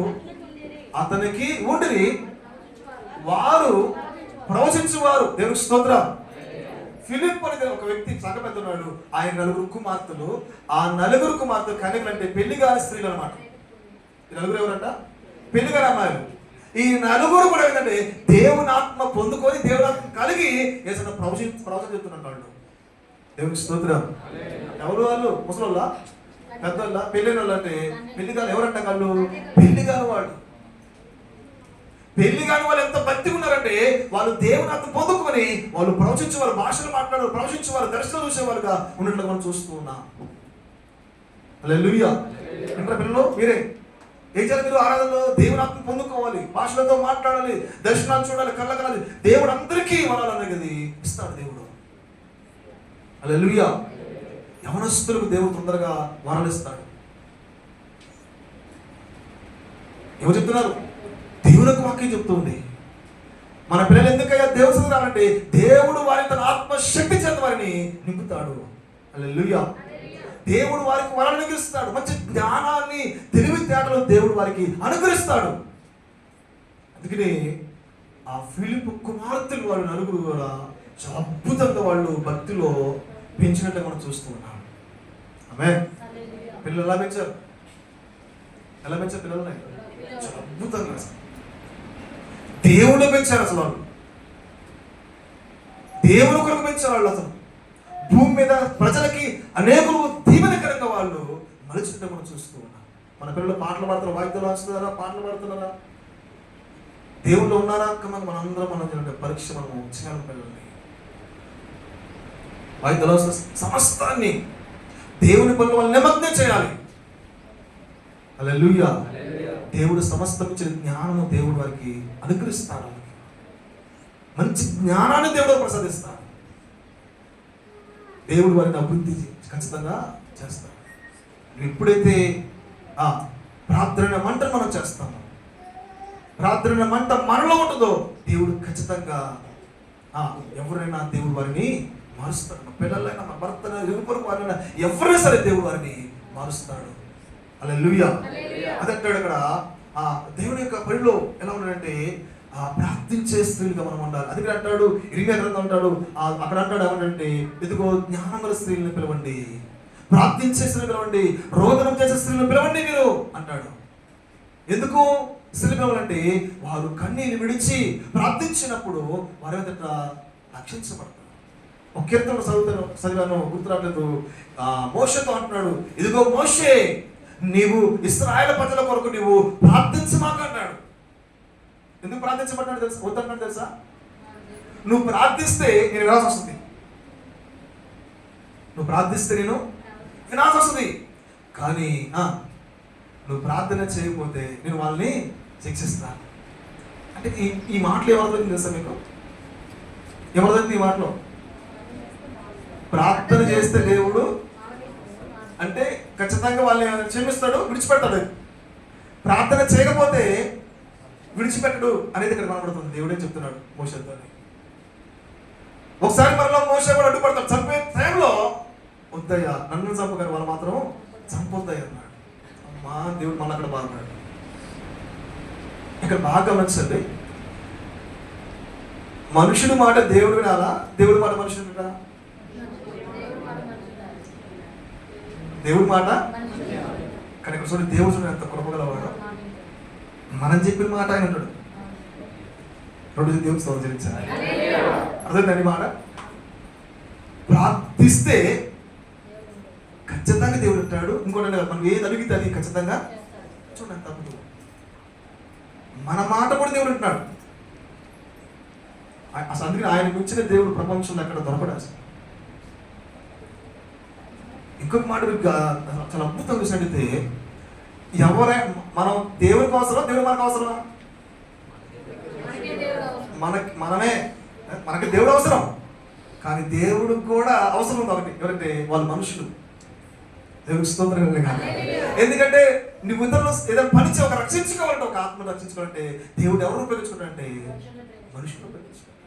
అతనికి ఉండిరి, వారు ప్రవచించువారు. దేవునికి స్తోత్రం. ఫిలిప్ అనే ఒక వ్యక్తి సంఘ పెద్ద ఉన్నాడు, ఆయన 4 కుమార్తెలు. ఆ 4 కుమార్తెలు కన్యకలు అంటే పెళ్లి కాని స్త్రీలు అనమాట. ఈ 4 ఎవరంట? పెళ్లి కాని అమ్మాయిలు. ఈ 4 కూడా ఏంటంటే దేవుని ఆత్మ పొందుకొని దేవుని ఆత్మ కలిగి ఏదైనా ప్రవచన చెప్తున్నట్టు. దేవునికి స్తోత్రం. ఎవరు వాళ్ళు? ముసలోళ్ళ, పెద్దోళ్ళ, పెళ్ళైన వాళ్ళు. అంటే పెళ్లి కాని ఎవరంట? వాళ్ళు పెళ్లి కాని వాడు. పెళ్లి కాని వాళ్ళు ఎంత భక్తిగా ఉన్నారంటే వాళ్ళు దేవుని ఆత్మ పొందుకొని వాళ్ళు ప్రవచించేవారు, భాషలు మాట్లాడారు, ప్రవచించేవారు, దర్శనం చూసేవారుగా ఉన్నట్లు మనం చూస్తూ ఉన్నాం. హల్లెలూయా. ఇంటర్ పిల్లలు మీరే ఏం చేయాలి మీరు ఆరాధనలో? దేవుని ఆత్మ పొందుకోవాలి, భాషలతో మాట్లాడాలి, దర్శనాలు చూడాలి, కళ్ళ కలాలి. దేవుడు అందరికీ వరాలనేది ఇస్తాడు దేవుడు. హల్లెలూయా. యవనస్తులకు దేవుడు తొందరగా వరాలు ఇస్తాడు. ఎవరు చెప్తున్నారు? దేవునికి వాక్యం చెప్తూ ఉంది. మన పిల్లలు ఎందుకయ్యా దేవుని సన్నిధికి రావాలంటే దేవుడు వారి తన ఆత్మశక్తి చేత వారిని నింపుతాడు. హల్లెలూయా. దేవుడు వారికి వరాలు అనుగ్రహిస్తాడు. మంచి జ్ఞానాన్ని, తెలివితేటలు దేవుడు వారికి అనుగ్రహిస్తాడు. అందుకనే ఆ ఫిలిప్పు కుమార్తెలు వాళ్ళు నలుగురు కూడా చాలా అద్భుతంగా వాళ్ళు భక్తిలో పెంచినట్టు మనం చూస్తూ ఉన్నాం. ఆమేన్. పిల్లలు ఎలా పెంచారు? ఎలా పెంచారు పిల్లల్ని? చాలా అద్భుతంగా దేవుడు పెంచారు. అసలు వాళ్ళు దేవుని కొరకు పెంచారు. వాళ్ళు అసలు భూమి మీద ప్రజలకి అనేకులు దీవెనకరంగా వాళ్ళు మలిచినట్టు మనం చూస్తూ ఉన్నాం. మన పిల్లలు పాటలు పాడుతున్నారు, వాయిద్యాలు వాస్తున్నారా, పాటలు పాడుతున్నారా, దేవుళ్ళు ఉన్నారా? మన అందరం మనం పరీక్ష మనం చేయాలి. పిల్లల్ని వాయిద్యాలు సమస్తాన్ని దేవుని పనులు వాళ్ళు నిమగ్నం చేయాలి. హల్లెలూయా. దేవుడు సమస్తం ఇచ్చిన జ్ఞానము దేవుడు వారికి అనుగ్రహిస్తాడు. మంచి జ్ఞానాన్ని దేవుడు ప్రసాదిస్తాడు. దేవుడు వారిని అభివృద్ధి ఖచ్చితంగా చేస్తాడు. ఎప్పుడైతే ప్రార్థన మంటను మనం చేస్తామో, ప్రార్థన మంట మనలో ఉంటుందో దేవుడు ఖచ్చితంగా ఎవరైనా దేవుడు వారిని మారుస్తాడు. మా పిల్లలైనా, మా భర్తన, ఇరుగు వారైనా ఎవరైనా సరే దేవుడు వారిని మారుస్తాడు. హల్లెలూయా. అదంటాడు అక్కడ దేవుని యొక్క పనిలో ఎలా ఉన్నాడంటే ప్రార్థించే స్త్రీలుగా మనం ఉండాలి. అందుకే అంటాడు, ఇరిమియా గ్రంథం అంటాడు, అక్కడ అంటాడు ఏమంటే, ఇదిగో జ్ఞానముల స్త్రీలను పిలవండి, ప్రార్థించే స్త్రీలు పిలవండి, రోదనం చేసే స్త్రీలను పిలవండి మీరు అంటాడు. ఎందుకు స్త్రీలు పిలవాలంటే వారు కన్నీళ్ళు విడిచి ప్రార్థించినప్పుడు వారి ఎదుట రక్షించబడతారు. ఒక కీర్తన చదివాను, గుర్తురాట్లేదు. మోషేతో అంటున్నాడు, ఇదిగో మోషే, నీవు ఇశ్రాయేలు ప్రజల కొరకు నీవు ప్రార్థించమాక అన్నాడు. ఎందుకు ప్రార్థించబడ్డాడు తెలుసా? వద్దన్నాడు తెలుసా? నువ్వు ప్రార్థిస్తే నేను వినాల్సి వస్తుంది. నువ్వు ప్రార్థిస్తే నేను వినాల్సి వస్తుంది. కానీ నువ్వు ప్రార్థన చేయకపోతే నేను వాళ్ళని శిక్షిస్తాను అంటే ఈ మాటలు ఏమర్థం తెలుసా మీకు? ఏమర్థం ఈ మాటలో? ప్రార్థన చేస్తే దేవుడు అంటే ఖచ్చితంగా వాళ్ళని క్షమిస్తాడు, విడిచిపెడతాడు. ప్రార్థన చేయకపోతే విడిచిపెట్టడు అనేది ఇక్కడ కనబడుతుంది. దేవుడే చెప్తున్నాడు మోషేతో. ఒకసారి మనలో మోషే కూడా అడ్డుపడతాడు. చంపే టైంలో వద్దయ్యా, నన్ను చంపగారు, వాళ్ళు మాత్రం చంపొద్దయ్య అన్నాడు. అమ్మా, దేవుడు మళ్ళీ అక్కడ బాగున్నాడు. ఇక్కడ బాగా గమనించండి, మనుషుడి మాట దేవుడు వినాలా, దేవుడి మాట మనుషుడు వినాలా? దేవుడి మాట. కానీ ఇక్కడ చూడండి, దేవుడు చూడండి ఎంత కృపగలవాడు. మనం చెప్పిన మాట ఆయన ఉంటాడు. రెండు దేవుడు సంచరించాలి. అర్థం మాట. ప్రార్థిస్తే ఖచ్చితంగా దేవుడు ఉంటాడు. ఇంకోటి మనం ఏది అడిగితే అది ఖచ్చితంగా చూడండి తప్పదు. మన మాట కూడా దేవుడు ఉంటున్నాడు. అసలు అందుకని ఆయన మించిన దేవుడు ప్రపంచంలో ఎక్కడ దొరకడు. ఇంకొక మాట చాలా అద్భుతంగా చూసినట్టయితే, మనం దేవునికి అవసరం, దేవుడు మనకు అవసరం. మనకి దేవుడు అవసరం, కానీ దేవుడు కూడా అవసరం ఉంది ఒకటి. ఎవరంటే వాళ్ళు మనుషులు. దేవుడికి స్తోత్రం. ఎందుకంటే నువ్వు ఇతరులు ఏదైనా పని ఒక రక్షించుకోవాలంటే, ఒక ఆత్మను రక్షించుకోవాలంటే దేవుడు ఎవరు ఉపయోగించుకుంటారంటే మనుషులు ఉపయోగించుకుంటారు.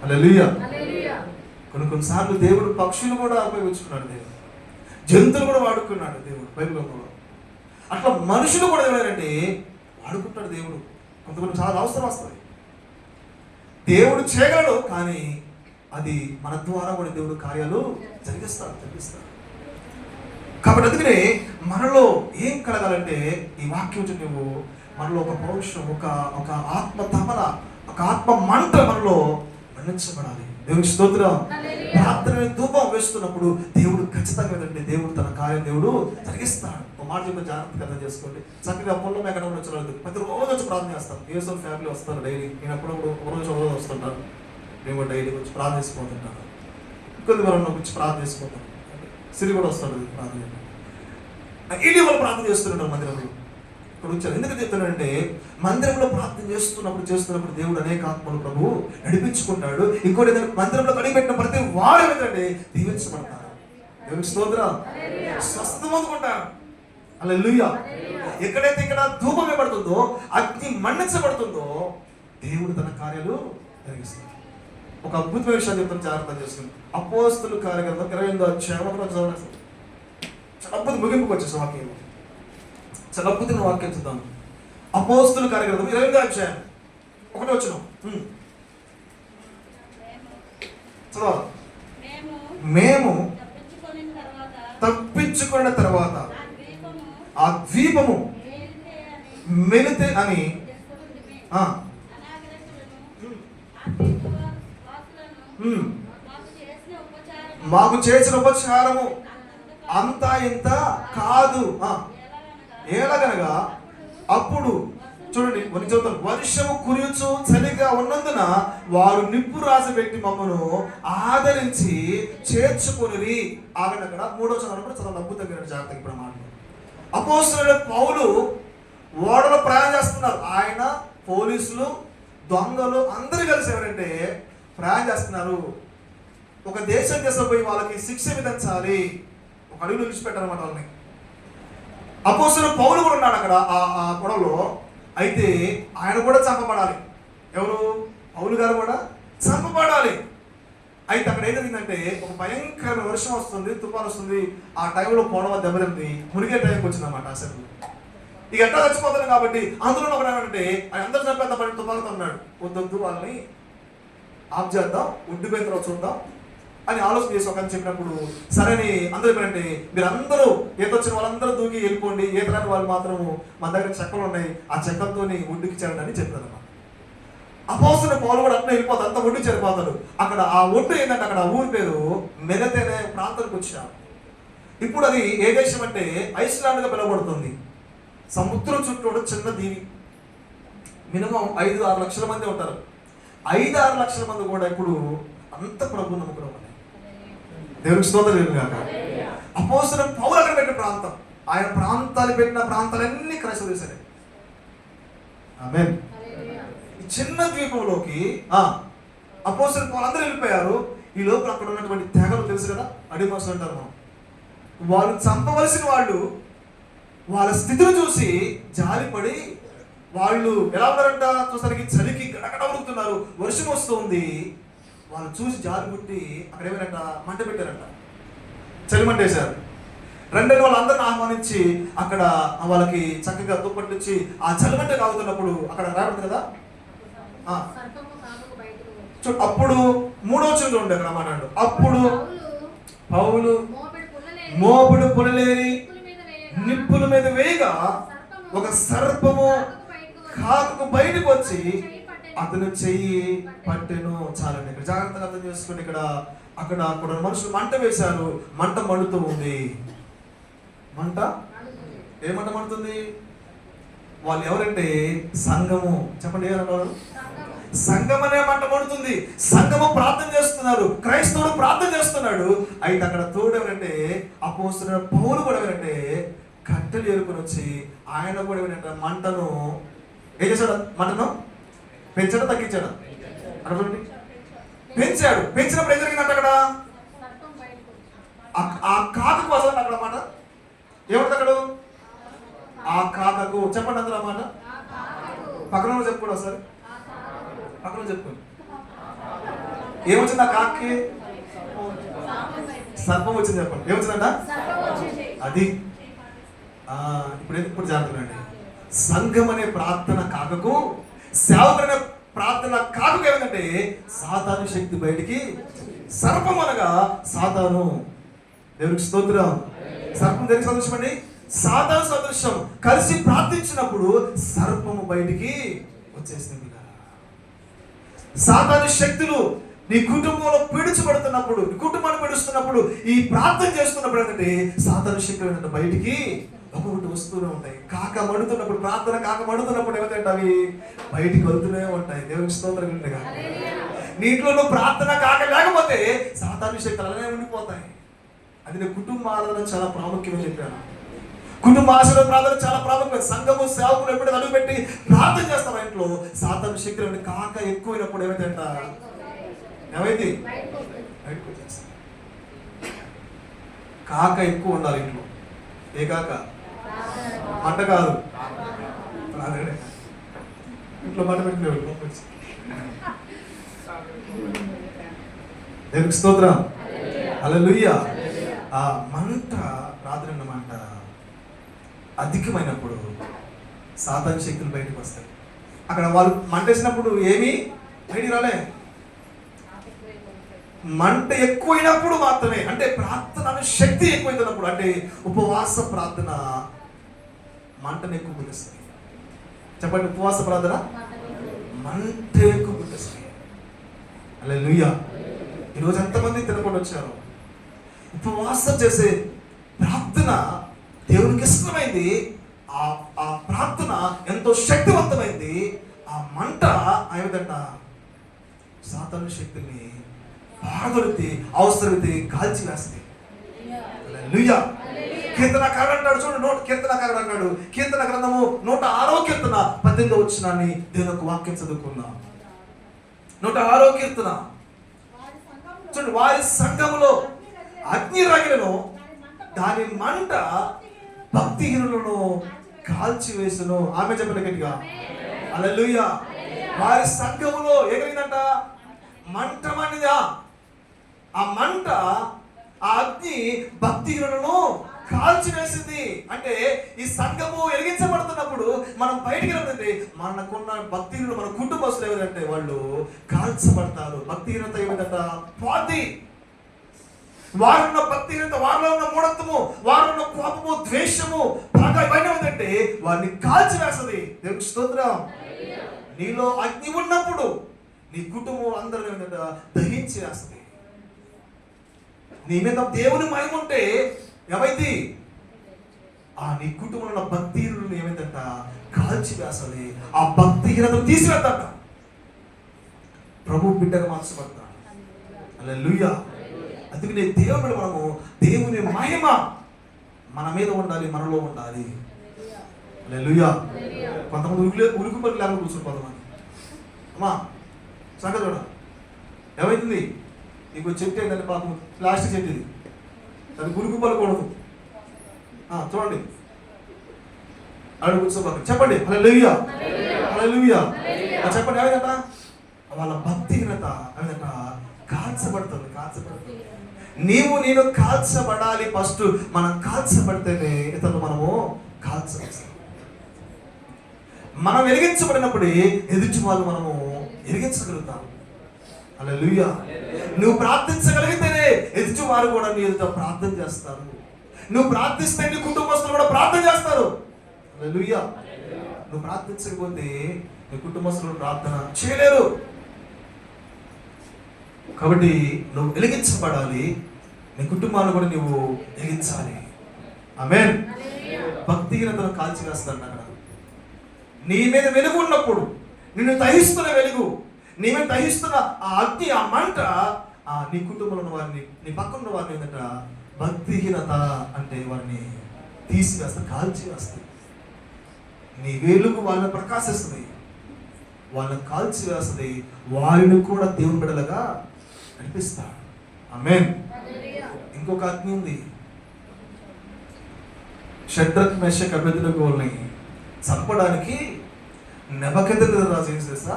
హల్లెలూయా. కొన్నిసార్లు దేవుడు పక్షులు కూడా ఉపయోగించుకున్నాడు, దేవుడు జంతువులు కూడా వాడుకున్నాడు దేవుడు బైబిల్లో కూడా. అట్లా మనుషులు కూడా ఎవరంటే వాడుకుంటాడు దేవుడు. కొంతమంది చాలా అవసరం వస్తుంది, దేవుడు చేయగలడు, కానీ అది మన ద్వారా కూడా దేవుడు కార్యాలు జరిగిస్తాడు. కాబట్టి అందుకనే మనలో ఏం కలగాలంటే ఈ వాక్యం నువ్వు మనలో ఒక పౌరుషం, ఒక ఆత్మ తపన, ఒక ఆత్మ మంట మనలో మండించబడాలి. దేవునికి స్తోత్రం. ప్రార్థన ధూపం వేస్తున్నప్పుడు దేవుడు ఖచ్చితంగా ఏంటంటే దేవుడు తన కార్యం దేవుడు జరిగిస్తాడు. ఒక మాట చెప్పి జాగ్రత్తగా అర్థం చేసుకోండి. చక్కగా పొలం ఎక్కడ వచ్చి ప్రతిరోజు వచ్చి ప్రార్థన చేస్తాం. యేసు ఫ్యామిలీ వస్తారు డైలీ. నేను అప్పుడప్పుడు ఒక రోజు వస్తుంటాను. మేము డైలీ వచ్చి ప్రార్థన చేసుకుంటుంటాను. కొద్ది వరం వచ్చి ప్రార్థన చేసుకుంటాను. సిరి కూడా వస్తాడు ప్రార్థన. డైలీ వాళ్ళు ప్రార్థన చేస్తుంటారు మందిరంలో. ఇక్కడ వచ్చారు. ఎందుకు చెప్తున్నాడంటే మందిరంలో ప్రార్థన చేస్తున్నప్పుడు దేవుడు అనేక ఆత్మలు ప్రభు నడిపించుకుంటాడు. ఇంకోటి ఏదైనా మందిరంలో కడిగిపెట్టిన ప్రతి వాడు ఏంటంటే దీవించబడతారు. దేవునికి స్తోత్రం. స్వస్థత పొందుకుంటారు. హల్లెలూయా. ఎక్కడైతే ఇక్కడ ధూపం ఇవ్వబడుతుందో, అగ్ని మండించబడుతుందో దేవుడు తన కార్యాలు జరిగిస్తాడు. ఒక అద్భుతమైన విషయాన్ని చెప్తాను, జాగ్రత్త చేసుకుని. అపోస్తలుల కార్యగ్రంథం 28వ అధ్యాయం చాలా అద్భుతం. ముగింపుకు వచ్చేసి వాక్యం చాలా అద్భుతమైన వాక్యం చూద్దాం. అపోస్తలుల కార్యగ్రంథం 28వ అధ్యాయం 1వ వచనం చదవాలి. మేము తప్పించుకున్న తర్వాత ఆ ద్వీపము మెలితే అని మాకు చేసిన ఉపచారము అంతా ఇంత కాదు. ఎలాగనగా అప్పుడు చూడండి, కొన్ని చదువుతాను. వర్షము కురియుచు చలిగా ఉన్నందున వారు నిప్పు రాసి పెట్టి మమ్మను ఆదరించి చేర్చుకొని ఆగండి. అక్కడ 3వ వచనం కూడా చాలా అద్భుతంగా జాగ్రత్తగా ఇప్పుడు మాట. అపోస్తలుడైన పౌలు ఓడలో ప్రయాణం చేస్తున్నారు. ఆయన, పోలీసులు, దొంగలు అందరూ కలిసి ఎవరంటే ప్రయాణం చేస్తున్నారు. ఒక దేశం పోయి వాళ్ళకి శిక్ష విధించాలి. ఒక అడుగులు విడిచిపెట్టారన్నమాట వాళ్ళని. అపోస్తలుడైన పౌలు కూడా ఉన్నాడు అక్కడ ఆ గొడవలో. అయితే ఆయన కూడా చంపబడాలి. ఎవరు? పౌలు గారు కూడా చంపబడాలి. అయితే అక్కడ ఏం జరిగిందంటే ఒక భయంకరమైన వర్షం వస్తుంది, తుఫాను వస్తుంది. ఆ టైంలో పోవడం దెబ్బతింది, మునిగే టైంకి వచ్చింది అన్నమాట. అసలు ఇక ఎట్లా చచ్చిపోతాను కాబట్టి అందులో ఒకటి ఏమంటే ఆయన అందరూ చంపేంత పని తుఫానుతో ఉన్నాడు. వద్దొద్దు, వాళ్ళని ఆఫ్ చేద్దాం, ఉండిపోయిన తర్వాత చూద్దాం అని ఆలోచన చేసి ఒక చెప్పినప్పుడు సరేని అందరూ చెప్పారంటే మీరు అందరూ ఈత వచ్చిన వాళ్ళందరూ దూకి వెళ్ళిపోండి, ఈత రాని వాళ్ళు మాత్రము మన దగ్గర చెక్కలు ఉన్నాయి, ఆ చెక్కలతో ఒడ్డుకి చేరండి అని చెప్పారు అన్నమాట. అపోస్తలుడైన పౌలు కూడా అట్లా వెళ్ళిపోతారు, అంతా ఒడ్డు చేరిపోతారు. అక్కడ ఆ ఒడ్డు ఏంటంటే అక్కడ ఊరి పేరు మెలతే అనే ప్రాంతానికి వచ్చారు. ఇప్పుడు అది ఏ దేశం అంటే ఐస్లాండ్గా పిలువబడుతుంది. సముద్రం చుట్టూ చిన్న దీవి. మినిమం 5-6 లక్షల మంది ఉంటారు. 5-6 లక్షల మంది కూడా ఇప్పుడు అంత ప్రభు నమ్మకం. దేవునికి స్తోత్రం కాక. అపోస్తలుడైన పౌలు అక్కడ పెట్టిన ప్రాంతం, ఆయన ప్రాంతాలు పెట్టిన ప్రాంతాలన్నీ క్రైస్తవ దేశాలే. ఆమేన్. చిన్న ద్వీపంలోకి అపోస్తలుడైన పౌలు అందరూ వెళ్ళిపోయారు. ఈ లోపల అక్కడ ఉన్నటువంటి తెగలు తెలుసు కదా, అడిమాసులు అంటారు మనం. వాళ్ళు చంపవలసిన వాళ్ళు వాళ్ళ స్థితిని చూసి జాలిపడి వాళ్ళు ఎలా ఉన్నారంట చూసరికి చలికి గడగడ ఉరుకుతున్నారు, వర్షం వస్తుంది. వాళ్ళు చూసి జాలి పుట్టి అక్కడ ఏమైనా మంట పెట్టారంట, చలి మంట వేశారు. రెండేళ్ళు వాళ్ళందరిని ఆహ్వానించి అక్కడ వాళ్ళకి చక్కగా దుప్పట్టించి ఆ చలిమంట కాగుతున్నప్పుడు అక్కడ రాబడుతుంది కదా. అప్పుడు 3వ వచనంలో ఉండే అక్కడ మాట్లాడు. అప్పుడు పౌలు మోపుడు పునలేని నిప్పుల మీద వేయగా ఒక సర్పము కాకుకు బయటకు వచ్చి అతను చెయ్యి పట్టెను. చాలండి, ఇక్కడ జాగ్రత్తగా అర్థం చేసుకుని ఇక్కడ అక్కడ మనుషులు మంట వేశారు. మంట మండుతూ ఉంది. మంట ఏ మంట మండుతుంది? వాళ్ళు ఎవరంటే సంఘము. చెప్పండి ఏమన్నారు? సంఘం అనే మంట మండుతుంది. సంఘము ప్రార్థన చేస్తున్నారు, క్రైస్తవుడు ప్రార్థన చేస్తున్నాడు. అయితే అక్కడ తోడు ఎవరంటే అపోస్తలుడైన పౌలు కూడా ఎవరంటే కట్టెలు ఏరుకొని వచ్చి ఆయన కూడా ఎవరంటే మంటను ఏం చేశాడు? మంటను పెంచాడా తగ్గించాడా? అడగండి. పెంచాడు. పెంచినప్పుడు ఏం జరిగిందంట అక్కడ? ఆ కాకకు అసలు అక్కడ మాట ఏమంటుంది అక్కడ? ఆ కాకకు చెప్పండి అందరూ అన్నమాట. పక్కన చెప్పుకోండి ఒకసారి, పక్కన చెప్పుకోండి. ఏమొచ్చింది ఆ కాకి? సర్పం వచ్చింది. చెప్పండి ఏమొచ్చిందంట? అది ఇప్పుడు జరుగుతుందండి. సంఘం అనే ప్రార్థన కాకకు, సేవకుడనే ప్రార్థన కాకకు ఏమిటంటే సాతాను శక్తి బయటికి. సర్పం అనగా సాతాను. దేవునికి స్తోత్రం. సర్పం దేనికి సదృశ్యం అండి? సాతాను సదృశ్యం. కలిసి ప్రార్థించినప్పుడు సర్పము బయటికి వచ్చేసింది. సాతాను శక్తులు నీ కుటుంబంలో పీడించబడుతున్నప్పుడు, నీ కుటుంబాన్ని పీడిస్తున్నప్పుడు, ఈ ప్రార్థన చేస్తున్నప్పుడు ఏంటంటే సాతాను శక్తులు ఏంటంటే బయటికి ఒక్కొక్కటి వస్తూనే ఉంటాయి. కాక మడుతున్నప్పుడు, ప్రార్థన కాక మడుతున్నప్పుడు ఏమిటంటే అవి బయటికి వెళ్తూనే ఉంటాయి. దేవునికి స్తోత్రం. ఉండగా నీటిలో నువ్వు ప్రార్థన కాక లేకపోతే సాతాను శక్తులు అలానే ఉండిపోతాయి. అది నీ కుటుంబాలలో చాలా ప్రాముఖ్యమని చెప్పాను. కుటుంబ ఆశీర్వాద ప్రార్థన చాలా ప్రాముఖ్యం. సంఘము సేవకులు ఎప్పుడైతే అడుగుపెట్టి ప్రార్థన చేస్తాం ఇంట్లో, సాతాను శక్తులు కాక ఎక్కువైనప్పుడు ఏమైందంట, ఏమైంది, బయటకు వచ్చేస్తాం. కాక ఎక్కువ ఉండాలి ఇంట్లో. ఏ కాక? మంట కాదు, ఇంట్లో మంట పెట్టినవాళ్ళు. దేవునికి స్తోత్రం, హల్లెలూయా. ఆ మంట, రాత్రి మంట అధికమైనప్పుడు సాతాను శక్తులు బయటకు వస్తాయి. అక్కడ వాళ్ళు మంట వేసినప్పుడు ఏమీ బయటికి రాలే. మంట ఎక్కువైనప్పుడు మాత్రమే, అంటే ప్రార్థన శక్తి ఎక్కువైతున్నప్పుడు, అంటే ఉపవాస ప్రార్థన మంటను ఎక్కువ పుట్టిస్తుంది. చెప్పండి, ఉపవాస ప్రార్థన మంట ఎక్కువ పుట్టిస్తుంది. హల్లెలూయా. ఈరోజు ఎంతమంది తినకుండా వచ్చారు? ఉపవాసం చేసే ప్రార్థన దేవునికి ఇష్టమైంది. ఆ ప్రార్థన ఎంతో శక్తివంతమైంది. ఆ మంట ఏమిటంట, సాతాను శక్తిని పారదొలితే అవసరమైతే కాల్చి వేస్తుంది. హల్లెలూయా. కీర్తనకారుడు అంటాడు, చూడు, కీర్తనకారుడు అంటాడు, కీర్తన గ్రంథము 106వ కీర్తన 18వ వచనాన్ని దేవుని యొక్క వాక్యం చదువుకున్నాం. 106వ కీర్తన చూడండి. వారి సంఘములో అగ్ని రగిలను, దాని మంట భక్తిహీనులను కాల్చివేసును. ఆమె చెప్పిన గట్టిగా హల్లెలూయా. వారి సంఘములో ఏమైందంట, మంట మండిదా. ఆ మంట, ఆ అగ్ని భక్తిహీనులను కాల్చివేసింది. అంటే ఈ సంఘము వెలిగించబడుతున్నప్పుడు మనం బయటికి వెళ్ళిందంటే మనకున్న భక్తిహీనులు, మన కుటుంబస్తులు ఏమిటంటే వాళ్ళు కాల్చబడతారు. భక్తిహీనత ఏమిటంట, పాతి. వారున్న భక్తిహీనత, వారిలో ఉన్న మూఢత్వము, వారిలో ఉన్న కోపము, ద్వేషము, పగ, ఇవన్నీ ఏమిటంటే వారిని కాల్చివేస్తుంది. దేవునికి స్తోత్రం. నీలో అగ్ని ఉన్నప్పుడు నీ కుటుంబం అందరూ ఏమిటంట దహించి వేస్తుంది. నీ మీద దేవుని మహిమ ఉంటే ఏమైంది, నీ కుటుంబంలో ఉన్న భక్తిహీనులను ఏమైందంట కాల్చి వేస్తుంది. ఆ భక్తిహీనతను తీసివేద్దంట. ప్రభు బిడ్డగా మార్చబడతాడు. హల్లెలూయా. అందుకనే దేవుడు, మనము దేవుని మహిమ మన మీద ఉండాలి, మనలో ఉండాలి. హల్లెలూయా. కొంతమంది ఉలుకుపల్లి లేకుండా కూర్చుని కొంతమంది. అమ్మా సంగతి చూడ ఏమైతుంది, నీకు చెట్టు ఏంటంటే పాపం ప్లాస్టిక్ చెట్టు, ఇది దాన్ని ఉలుకుపల్లకూడదు. చూడండి, అడుగు కూర్చోబాక చెప్పండి హల్లెలూయా, హల్లెలూయా చెప్పండి. ఏమైందట, వాళ్ళ భక్తిహీనత ఏమైందట కాల్చబడుతుంది. నేను కాల్చబడాలి. ఫస్ట్ మనం కాల్చబడితేనే ఇతరులు మనము కాల్చబడతాం. మనం వెలిగించబడినప్పుడే ఎదుటి వాళ్ళు మనము వెలిగించగలుగుతాం. హల్లెలూయా. నువ్వు ప్రార్థించగలిగితేనే ఎదుటి వారు కూడా నీ ఎదుట ప్రార్థన చేస్తారు. నువ్వు ప్రార్థిస్తే నీ కుటుంబస్తులు కూడా ప్రార్థన చేస్తారు. హల్లెలూయా. నువ్వు ప్రార్థించకపోతే నీ కుటుంబస్తులు ప్రార్థన చేయలేరు. కాబట్టి నువ్వు వెలిగించబడాలి, నీ కుటుంబాన్ని కూడా నువ్వు వెలిగించాలి. ఆమేన్. భక్తిహీనతను కాల్చివేస్తాడు. అక్కడ నీ మీద వెలుగు ఉన్నప్పుడు, నిన్ను దహిస్తున్న వెలుగు, నీ మీద దహిస్తున్న ఆ అగ్ని, ఆ మంట నీ కుటుంబంలో ఉన్న వారిని, నీ పక్కన ఉన్న వారిని ఏంటంట భక్తిహీనత అంటే వారిని తీసివేస్తుంది, కాల్చివేస్తుంది. నీ వెలుగు వాళ్ళని ప్రకాశిస్తుంది, వాళ్ళని కాల్చివేస్తుంది. వారిని కూడా దేవుని బిడ్డలుగా నడిపిస్తాడు. ఆమేన్. ఇంకొక అగ్ని ఉంది. షడ్రక్ మెషక్ అబేద్నెగోల్ని చంపడానికి నెబుకద్నెజర్ రాజు ఏం చేస్తా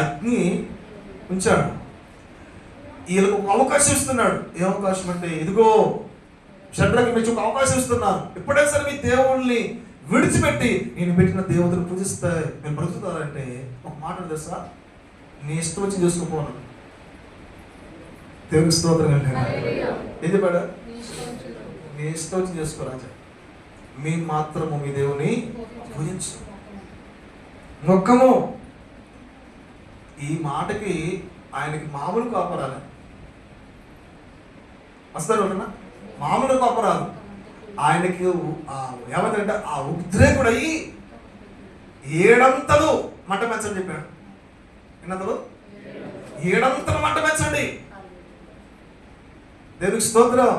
అగ్ని ఉంచాడు. వీళ్ళకు ఒక అవకాశం ఇస్తున్నాడు. ఏ అవకాశం అంటే, ఇదిగో షడ్రక్ మెషక్ ఒక అవకాశం ఇస్తున్నాను, ఎప్పుడైనా సరే మీ దేవుళ్ళని విడిచిపెట్టి నేను పెట్టిన దేవతను పూజిస్తే నేను బ్రతుకుతారంటే ఒక మాట తెలుసా, నీ ఇష్టం వచ్చి చేసుకోపోను. దేవునికి స్తోత్రం. ఏం చెప్పాడు, నీ ఇష్టం వచ్చి చేసుకో రాజా, మీ మాత్రము మీ దేవుని పూజించు, నొక్కము. ఈ మాటకి ఆయనకి మామూలు కోపరాలి వస్తారు ఒకనా, మామూలు కోపరాలు. ఆయనకి ఏమంటే ఆ ఉద్రేకుడు అయ్యి 7 అంతలు మంట పెంచండి చెప్పాడు. ఎన్నంతలు? 7 అంతలు మంట పెంచండి. దేవునికి స్తోత్రం.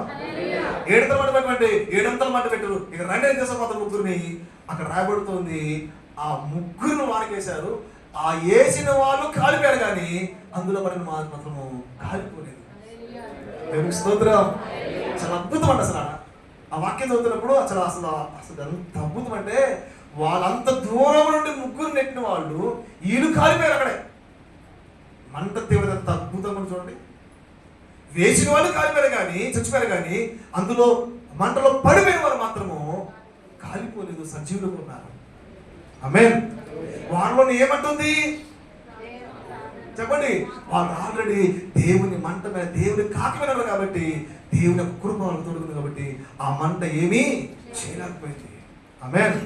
ఏడంతల మంట పెట్టమంటే 7 మంట పెట్టరు. ఇక రండి ఏం చేస్తారు మాత్రం ముగ్గురిని. అక్కడ రాయబడుతుంది ఆ ముగ్గురిని వారికేశారు. ఆ వేసిన వాళ్ళు కాలిపోయారు కానీ అందులో పడిన మాత్రము కాలిపోలేదు. దేవునికి స్తోత్రం. చాలా అద్భుతం అండి అసలు. ఆ వాక్యం చదువుతున్నప్పుడు అసలు అసలు అసలు ఎంత అద్భుతం అంటే వాళ్ళంత దూరం నుండి ముగ్గురు నెట్టిన వాళ్ళు వీళ్ళు కాలిపోయారు అక్కడే. మంట తీవ్రత ఎంత అద్భుతంగా చూడండి. వేసిన వాళ్ళు కాలిపోయారు కానీ చచ్చిపోయారు కానీ అందులో మంటలో పడిపోయిన వాళ్ళు మాత్రము కాలిపోలేదు, సజీవులుగా ఉన్నారు. ఆమేన్. వాళ్ళని ఏమంటుంది చెప్పండి? వాళ్ళు ఆల్రెడీ దేవుని మంట మీద దేవుని కాకిపోయినారు కాబట్టి దేవుని కృప వాళ్ళకు తోడుకుంది కాబట్టి ఆ మంట ఏమీ చేయలేకపోయింది. ఆమేన్.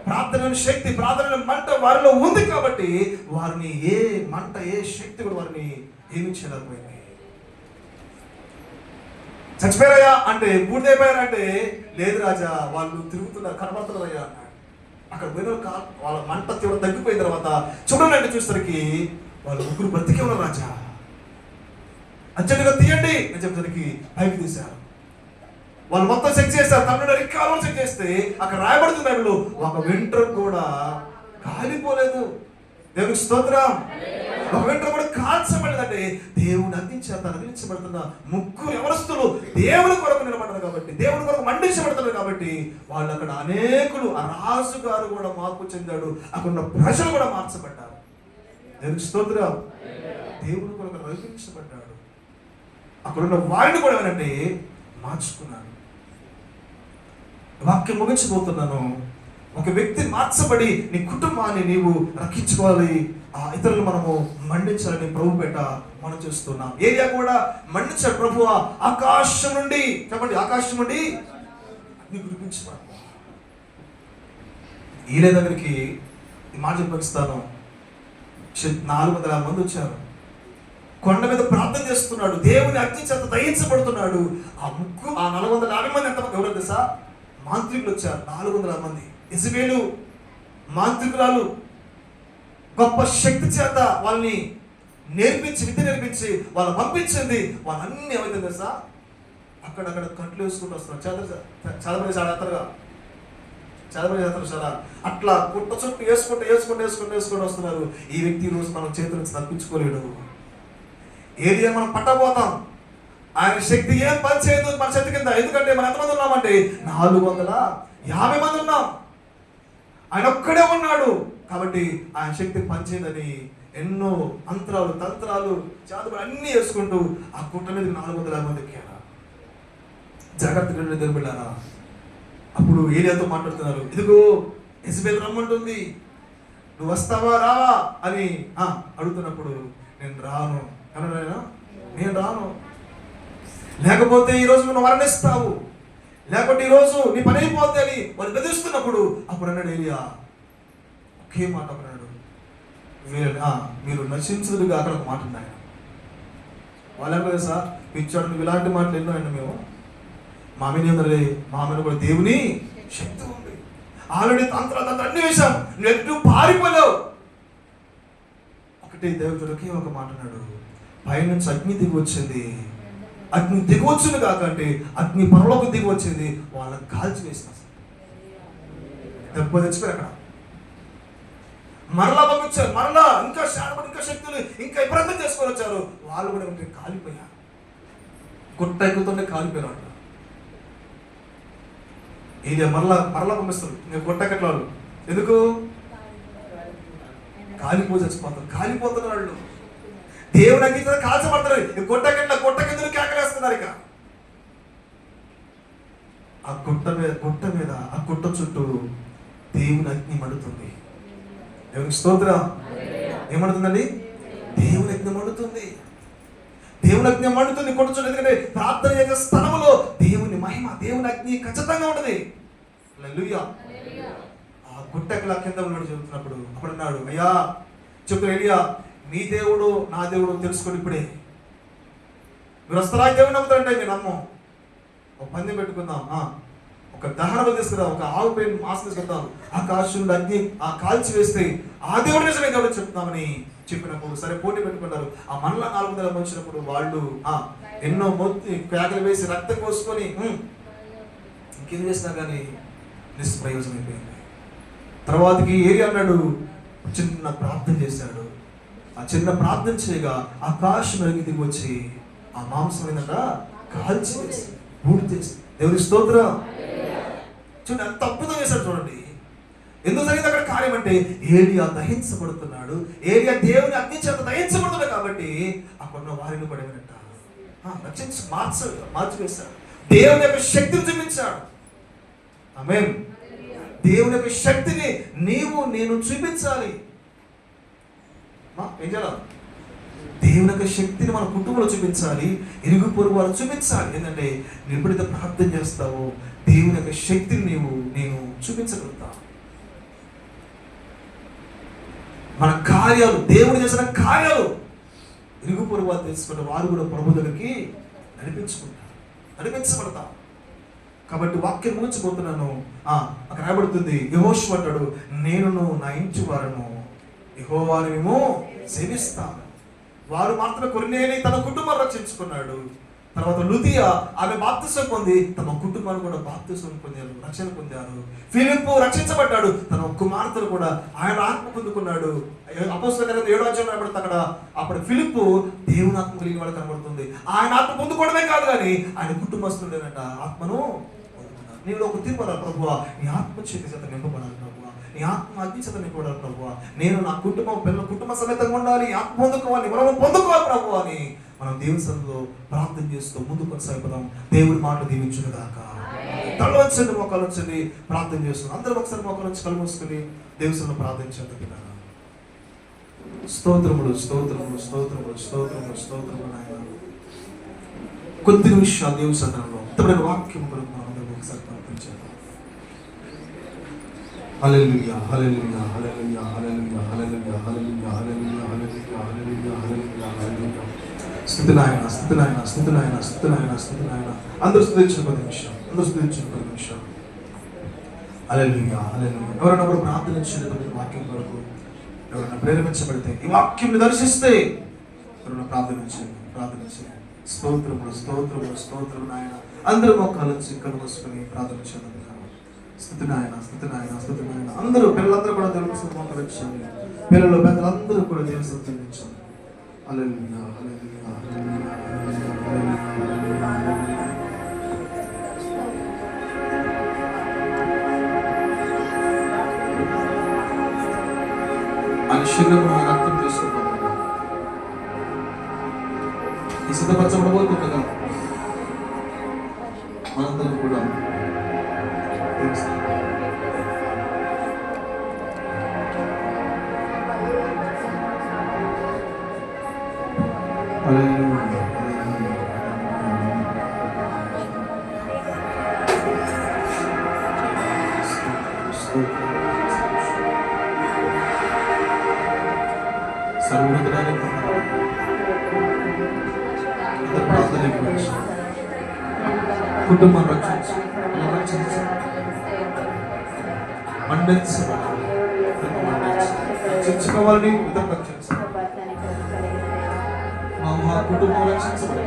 ప్రార్థన శక్తి, ప్రార్థన మంట వారిలో ఉంది కాబట్టి వారిని ఏ మంట ఏ శక్తి కూడా వారిని ఏమీ చేయలేకపోయింది. చచ్చిపోయారయ్యా అంటే బూడిదైపోయారా అంటే లేదు రాజా వాళ్ళు తిరుగుతున్నారు కనబడుతున్నారయ్యా అన్నాడు. అక్కడ పోయిన వాళ్ళ మంట తీవ్ర తగ్గిపోయిన తర్వాత చూడండి అంటే చూసేసరికి వాళ్ళు ముగ్గురు బ్రతికే ఉన్నారు. రాజా అర్జెంటుగా తీయండి అని చెప్పేసరికి పైకి తీశారు. వాళ్ళు మొత్తం చెక్ చేస్తారు. తమిళ రికాలు చెక్ చేస్తే అక్కడ రాయబడుతుంది బైబిల్లో ఒక వెంట్రుక కూడా కాలిపోలేదు. దేవునికి స్తోత్రం. ఒక వెంట్రుక కూడా కాల్చబడలేదంటే దేవుని అందించబడుతున్న ముగ్గురు యవనస్తులు దేవుని కొరకు నిలబడ్డారు కాబట్టి, దేవుని కొరకు మండించబడుతున్నారు కాబట్టి వాళ్ళు అక్కడ అనేకులు, ఆ రాజు గారు కూడా మార్పు చెందాడు, అక్కడ ఉన్న ప్రజలు కూడా మార్చబడ్డారు. దేవునికి స్తోత్రం. దేవుని కొరకు నడిపించబడ్డాడు. అక్కడున్న వారిని కూడా ఏమంటే మార్చుకున్నాడు. వాక్యం ముగించబోతున్నాను. ఒక వ్యక్తి మార్చబడి నీ కుటుంబాన్ని నీవు రక్షించుకోవాలి, ఆ ఇతరులు మనము మండించాలని ప్రభు పేట మనం చేస్తున్నాం. ఏరియా కూడా మండించాడు ప్రభు. ఆకాశం నుండి చెప్పండి, ఆకాశం నుండి అగ్ని కురిపించబడ. ఈలే దగ్గరికి ఈ మాట చెప్పిస్తాను. 400 మంది వచ్చారు. కొండ మీద ప్రార్థన చేస్తున్నాడు, దేవుని అగ్ని చేత దహించబడుతున్నాడు. ఆ 450 మంది ఎంతమంది ఎవరో తెలుసా? మాంత్రికులు వచ్చారు. 400 మంది. యెజబెలు మాంత్రికురాలు గొప్ప శక్తి చేత వాళ్ళని నేర్పించి, విద్య నేర్పించి వాళ్ళు పంపించింది. వాళ్ళన్నీ ఏమైతే తెలుసా? అక్కడక్కడ కంట్లు వేసుకుంటూ వస్తున్నారు. చదవరి జాతరగా చదవరి జాతర చాలా అట్లా పుట్ట చుట్టూ వేసుకుంటూ వస్తున్నారు. ఈ వ్యక్తి ఈ రోజు మనం చేతుల నుంచి తప్పించుకోలేడు. ఏది మనం పట్టబోతాం. ఆయన శక్తి ఏం పని చేయదు మన చేతి కింద. ఎందుకంటే మనం ఎంతమంది ఉన్నామంటే 450 మంది ఉన్నాం. ఆయన ఒక్కడే ఉన్నాడు కాబట్టి ఆయన శక్తి పనిచేయదని ఎన్నో అంతరాలు, తంత్రాలు, జాతర అన్నీ వేసుకుంటూ ఆ గుట్ట మీద 450 మంది ఎక్కారు. జాగ్రత్తగా నిలబెళ్ళారా? అప్పుడు ఏలియాతో మాట్లాడుతున్నారు. ఇదిగో యెజబెల్ రమ్మంటుంది, నువ్వు వస్తావా రావా అని అడుగుతున్నప్పుడు నేను రాను అన్నాడు. నేను రాను, లేకపోతే ఈరోజు నువ్వు మరణిస్తావు, లేకపోతే ఈరోజు నీ పని అయిపోద్ది అని వాళ్ళు బెదిరిస్తున్నప్పుడు అప్పుడు అన్నాడు ఏలియా ఒకే మాట అన్నాడు, మీరు నశించుదుగా. అక్కడ ఒక మాట ఉన్నాయి. వాళ్ళే సార్ పిచ్చాడు, నువ్వు ఇలాంటి మాటలు ఎన్నో అయినా మేము మామిని కూడా దేవుని శక్తి ఉంది. ఆల్రెడీ తంత్రాలు అన్ని వేశాం, నువ్వు ఎటు పారిపోలేవు. ఒకటే దేవుడు ఒకే ఒక మాట అన్నాడు, పైనుంచి అగ్ని దిగి వచ్చింది. అగ్ని దిగి వచ్చింది కాకంటే అగ్ని పరలోకి దిగి వచ్చింది. వాళ్ళని కాల్చి వేసిన దెబ్బ తెచ్చిపోయి అక్కడ మరలా పంపించారు. మరలా ఇంకా శానపడి ఇంకా శక్తులు ఇంకా విపరీతం చేసుకొని వచ్చారు. వాళ్ళు కూడా ఉంటే కాలిపోయారు. గుట్ట ఎక్కుతుంటే కాలిపోయారు అంట. ఇది మరలా పంపిస్తారు. నేను గుట్టకెట్ల వాళ్ళు ఎందుకు కాలిపోయి చచ్చిపోతారు. కాలిపోతున్నారు వాళ్ళు. దేవుని అగ్ని కాల్చబడతారు. గుట్ట కింద కేకలేస్తున్నారు. ఇక ఆ గుట్ట మీద ఆ గుట్ట చుట్టూ దేవుని అగ్ని మండుతుంది. దేవునికి స్తోత్రం. ఏమంటుందండి? దేవుని అగ్ని మండుతుంది. దేవుని అగ్ని మండుతుంది గుట్ట చుట్టూ. ఎందుకంటే ప్రార్థన చేసే స్థలములో దేవుని మహిమ, దేవుని అగ్ని ఖచ్చితంగా ఉంటుంది. హల్లెలూయా. ఆ గుట్టకుల కింద ఉన్నాడు చెబుతున్నప్పుడు అప్పుడు అన్నాడు, అయ్యా చెప్పు ఏలియా, నీ దేవుడు నా దేవుడు తెలుసుకొని ఇప్పుడే. మీరు వస్తారా దేవుని నమ్ముతారంటే నేను నమ్మం. ఒక పందెం పెట్టుకుందాం, ఒక ఒక దహనం తీసుకురా, ఒక ఆవు పేరు మాసం తీసుకుందాం, ఆకాశం నుండి అగ్ని ఆ కాల్చి వేస్తే ఆ దేవుడు నిజమే దేవుడు చెప్తామని చెప్పినప్పుడు సరే పోటీ పెట్టుకున్నారు. ఆ మనల 400 వచ్చినప్పుడు వాళ్ళు ఎన్నో మొత్తి కేకలు వేసి రక్తం కోసుకొని ఇంకేం చేసినా కానీ నిష్ప్రయోజనం అయిపోయింది. తర్వాతకి ఏరియా అన్నాడు, చిన్న ప్రార్థన చేశాడు. ఆ చిన్న ప్రార్థన చేయగా ఆకాశం ఎరిగి దిగి వచ్చి ఆ మాంసం ఏంటంట కాల్చి వేసి బూడి చేసి దేవుని స్తోత్రం. చూడండి ఎంత అద్భుతం చేశాడు చూడండి. ఎందుకు జరిగింది అక్కడ కార్యం అంటే ఏలియా దహించబడుతున్నాడు, ఏలియా దేవుని అగ్ని చేత దహించబడుతున్నాడు కాబట్టి అక్కడ వారిని పడేవినట్ట మార్చివేశాడు. దేవుని యొక్క శక్తిని చూపించాడు. ఆమేన్. దేవుని యొక్క శక్తిని నీవు నేను చూపించాలి. ఏం చేయాలి? దేవుని యొక్క శక్తిని మన కుటుంబంలో చూపించాలి, ఇరుగు పొరుగు వాళ్ళు చూపించాలి. ఏంటంటే నువ్వు ఎప్పుడైతే ప్రార్థన చేస్తావో దేవుని యొక్క శక్తిని నేను చూపించగలుగుతావు. మన కార్యాలు, దేవుడు చేసిన కార్యాలు ఇరుగు పొరుగు వాళ్ళు తెలుసుకుంటే వారు కూడా ప్రభు దగ్గరికి నడిపించబడతారు. కాబట్టి వాక్యం ముగించబోతున్నాను. అక్కడ రాయబడుతుంది, యెహోషువ అంటాడు, నేనును నా ఇంటి వారును యెహోవాను మేము సేవిస్తాము. వారు మాత్రం కొర్నేలి తన కుటుంబాన్ని రక్షించుకున్నాడు. తర్వాత లుదియా ఆమె బాప్తిసం పొంది తమ కుటుంబాన్ని కూడా బాప్తిసం పొందారు, రక్షణ పొందారు. ఫిలిప్పు రక్షించబడ్డాడు, తన కుమార్తెలు కూడా ఆయన ఆత్మ పొందుకున్నాడు. అపోస్తలుల 7వ అధ్యాయంలో రాయబడుతుంది అక్కడ. అప్పుడు ఫిలిప్పు దేవుని ఆత్మ కలిగిన వాడు కనబడుతుంది. ఆయన ఆత్మ పొందుకోవడమే కాదు కానీ ఆయన కుటుంబస్తుడేనట ఆత్మను పొందుకున్నాడు. నీవు ఒక తీర్పరా ప్రభువా, నీ ఆత్మ చేతి చేత నింపబడాలి ప్రభువా, నీ ఆత్మ అగ్ని చేత నింపబడాలి ప్రభువా, నేను నా కుటుంబం పిల్లల కుటుంబ సమేతంగా ఉండాలి, ఆత్మ పొందుకోవాలి, మనం పొందుకోవాలి ప్రభు అని మనం దేవుని సన్నిధిలో ప్రార్థన చేస్తూ ముందు కొనసాగిపోదాం. దేవుడి మాట దీవించును గాక. తలవంచండి, మోకాలు వంచండి, ప్రార్థన చేస్తున్నాం. అందరూ ఒకసారి మోకాలు వంచి కళ్ళు మూసుకొని దేవుని సన్నిధిలో ప్రార్థించండి. స్తోత్రములు స్తోత్రములు స్తోత్రములు స్తోత్రములు స్తోత్రములు నాయన. కొద్ది నిమిషాలు దేవుని సన్నిధిలో ఇతరుల వాక్యం కొరకు మనం అందరం ఒకసారి ప్రార్థించాలి. హల్లెలూయా హల్లెలూయా హల్లెలూయా హల్లెలూయా హల్లెలూయా హల్లెలూయా హల్లెలూయా హల్లెలూయా హల్లెలూయా హల్లెలూయా హల్లెలూయా. స్తుతి నాయన స్తుతి నాయన స్తుతి నాయన స్తుతి నాయన స్తుతి నాయన. అందరూ స్తుతించిన 10 నిమిషాలు, అందరూ స్తుతించిన 10 నిమిషాలు. హల్లెలూయా హల్లెలూయా. ఎవరైనా ఒకరు ప్రార్థించండి వాక్యం కొరకు. ఎవరైనా ప్రేరేపించబడితే ఈ వాక్యం దర్శిస్తే ఎవరైనా ప్రార్థించండి. స్తోత్రములు స్తోత్రములు స్తోత్రము నాయన. అందరూ మోకాలు నుంచి కళ్ళు మూసుకొని ప్రార్థించండి. స్తుతి నాయన స్తుతి నాయన స్తుతి నాయన. అందరూ పిల్లలందరూ కూడా దేవుని మోకాలు వచ్చండి. పిల్లలు పెద్దలందరూ కూడా దేవుని స్తుతించండి. హల్లెలూయా హల్లెలూయా హల్లెలూయా హల్లెలూయా. ఆయన శరీరము రక్తం తీసుకుంటాం. ఈ సిద్ధపరచబడబోతుండగా మనందరం కూడా కుటుంబం రక్షించుకోవాలని ఇతర కుటుంబం రక్షించబడి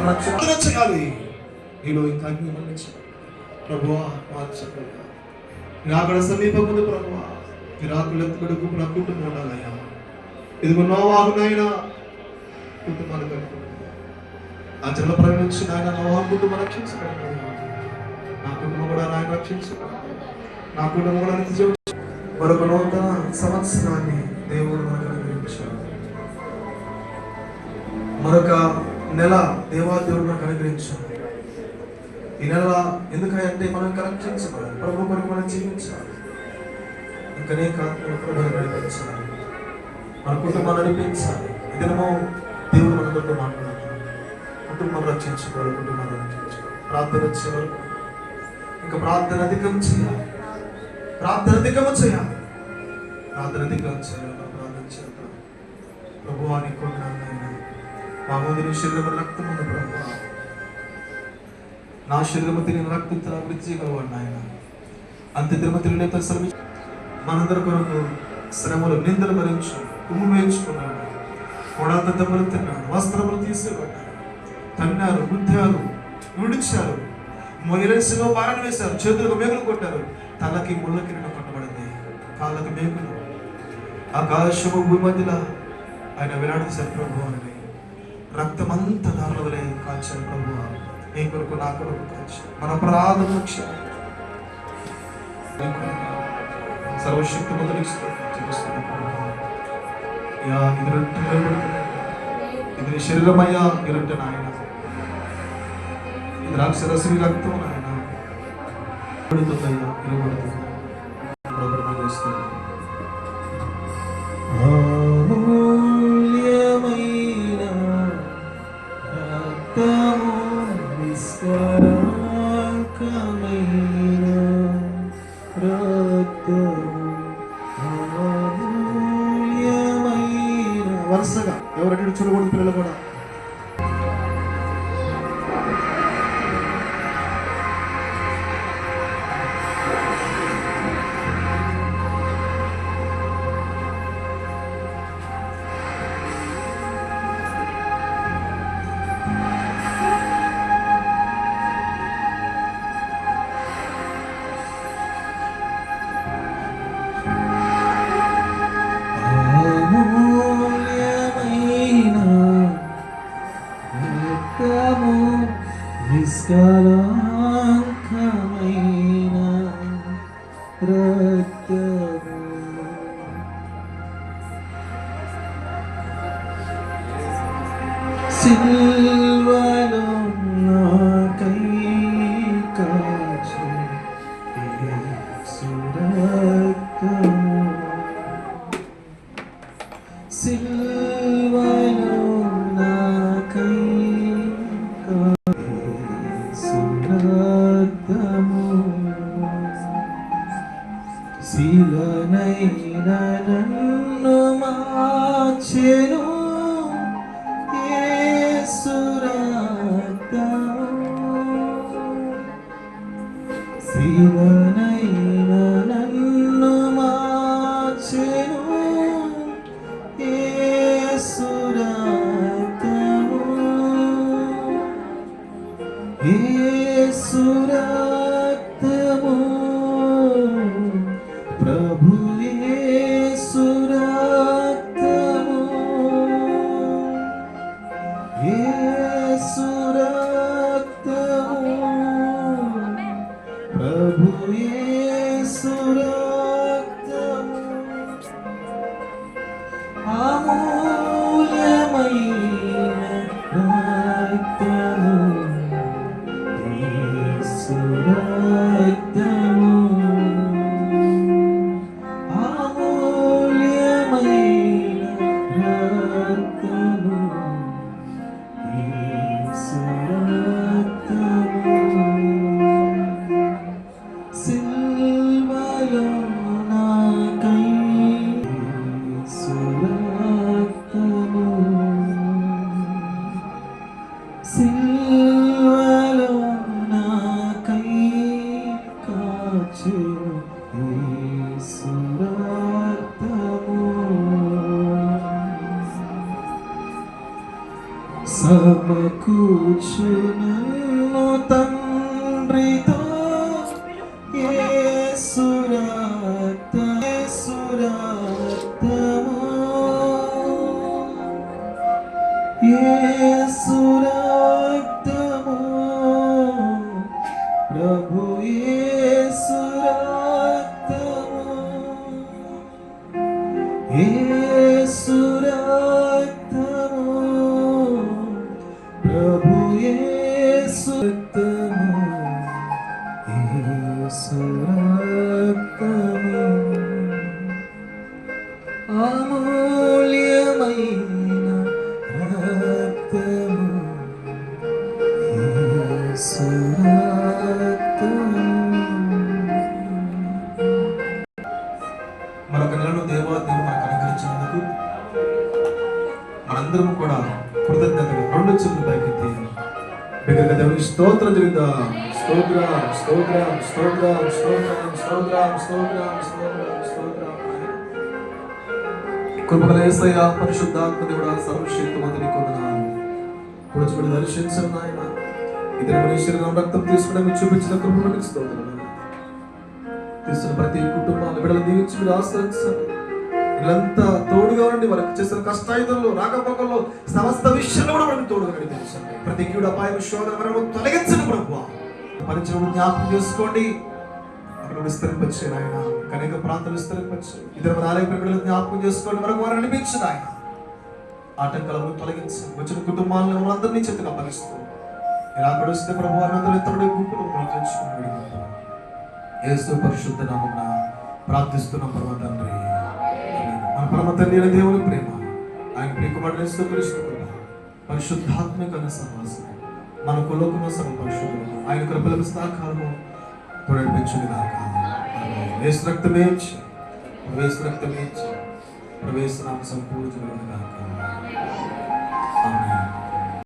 రక్షణ చేయాలి. నేను ఇంకా అగ్ని మరణించాలి ప్రభువా. అక్కడ సమీపం ముందు ప్రభువా విరాకులు ఎత్తుకడుకు నా కుటుంబం ఉండాలయ్యా. ఇదిగో నోవాహు నాయన కుటుంబాన్ని కలుపుకుంటున్నా. ఆ జల ప్రయాణం నుంచి నాయన నోవాహు కుటుంబం రక్షించబడి నా కుటుంబం కూడా నాయన రక్షించబడి నా కుటుంబం కూడా నిత్యం మరొక నూతన సంవత్సరాన్ని దేవుడు మనకు అనుగ్రహించాడు. మరొక నెల దేవాదేవుడు మనకు అనుగ్రహించాడు. ఈ నెల ఎందుకంటే మనం రక్షించబడాలి, ప్రభు కొరకు మనం జీవించాలి, ఇంకనే ప్రభుత్వం నడిపించాలి, మన కుటుంబాన్ని నడిపించాలి. ఇదేమో దేవుడు మనతో మాట్లాడుతున్నాడు. కుటుంబం రక్షించుకోవాలి, కుటుంబాన్ని రక్షించుకోవాలి. ప్రార్థన వచ్చే వరకు ఇంకా ప్రార్థన అధికం చేయాలి, ప్రార్థన అధికం చేయాలి, ప్రార్థన అధికం చేయాలి. ప్రార్థన చేద్దాం. ప్రభువానికి కొంటున్నాను ఆయన. మా ముందు నీ శరీరం రక్తం ఉంది ప్రభు. నా శరీరము తిరిగిన రక్తంతో అభివృద్ధి చేయగలవాడు ఆయన. అంత్య దినము తిరిగిన శ్రమి మనందరి కొరకు శ్రమలు నిందలు భరించు ఉమ్ము వేయించుకున్నాడు. కొడాత దెబ్బలు తిన్నాడు, వస్త్రములు తీసేవాడు, తన్నారు, గుద్దారు, విడిచారు, మొగిలేసిలో బారణ వేశారు, చేతులకు మేకులు కొట్టారు, తలకి ముళ్ళ కిరీటం కొట్టబడింది, కాళ్ళకి మేకులు. ఆకాశము భూమి మధ్యలో ఆయన వేలాడేశారు ప్రభు అని. రక్తమంతా దారుల వలె కాల్చారు ప్రభు. నీ కొరకు నా కొరకు కాల్చారు. మన అపరాధం సర్వశక్తి మొదలు చూపిస్తుంది. ఇది శరీరమయ్యా ఇరుంటే నాయన, ఇది రాక్షరసి రక్తం నాయన పడుతుందయ్యా, ఇరవడుతుంది చేస్తుంది. అమూల్యమైన రక్తము, నిష్కళంకమైన రక్తము, అమూల్యమైన. వరుసగా ఎవరంటే చూడకూడదు పిల్లలు కూడా. నిష్కళంకమైన రక్తము, సిల్వలో నాకై కాచి యేసు రక్తము, సిల్వలో నాకై శిలనైన నన్ను మార్చెను యేసు రక్తము, శిలనైన నన్ను మార్చెను యేసు రక్తము, యేసు రక్తము, ప్రభు యేసు రక్తము, యేసు రక్తము, ప్రభు యేసు రక్తము, అమూల్యమైన రక్తము, యేసు రక్తము, అమూల్యమైన రక్తము, యేసు రక్తము, సిల్వలో నాకై యేసు రక్తము, సిల్వలో నాకై కాచెను యేసు రక్తము, సమకూర్చు నన్ను తండ్రితో యేసు రక్తము, యేసు రక్తము, యేసు రక్తము, ప్రభు యేసు రక్తము, యేసు రక్తము, ప్రభు యేసు రక్తము, యేసు రక్తము, అమూల్యమైన రక్తము, యేసు రక్తము. మరొక నెలను దేవుడు మనకు అనుగ్రహించినందుకు స్తోత్రం చెల్లిద్దాం. స్తోత్రం స్తోత్రం స్తోత్రం స్తోత్రం స్తోత్రం స్తోత్రం స్తోత్రం స్తోత్రం. కృపగల యేసయ్యా, పరిశుద్ధాత్మ దేవుడా, సర్వశక్తిమంతుని కొందనాలు. పొడుచుబడి దర్శించండి నాయన. ఇతర మనుష్యులను రక్తం తీసుకుని మీరు చూపించిన కృపకు స్తోత్రం. తీసుకున్న ప్రతి కుటుంబాన్ని బిడ్డలు దీవించి మీరు ఆశ్రయించండి. వీళ్ళంతా తోడుగా ఉండి వారికి చేసిన కష్టాయుధంలో రాకపోకల్లో సమస్త విషయంలో కూడా మనకు తోడుగా నడిపించండి. ప్రతి కీడు అపాయ శోధన మనము తొలగించండి ప్రభువా. పరిచయం జ్ఞాపకం చేసుకోండి. అక్కడ విస్తరింపచ్చు ఆయన. అనేక ప్రాంతాలు విస్తరింపచ్చు. ఇతర ఆలయ ప్రజలను జ్ఞాపకం చేసుకోండి. మనకు వారు నడిపించండి ఆయన. ఆటంకాలను తొలగించండి. వచ్చిన కుటుంబాలను మమ్మల్ని అందరినీ చేతికి అప్పగిస్తూ ఇలా గడుస్తే ప్రభు అందరూ ఇతరుడి గుంపులు మనం తెచ్చుకుని యేసు పరిశుద్ధ నామమున ప్రార్థిస్తున్నాం పరమ తండ్రి. మన పరమ తండ్రి అయిన దేవుని ప్రేమ, ఆయన ప్రియకుమారుడు యేసు క్రీస్తు కృప, పరిశుద్ధాత్మిక సహవాసం మనకు లోకమ సర్వ పరిశుద్ధులు ఆయన కృపలకు సహకారము తోడనిపించును గాక. యేసు రక్తమే యేసు రక్తమే ప్రవేశనామ సంపూర్ణ గాక.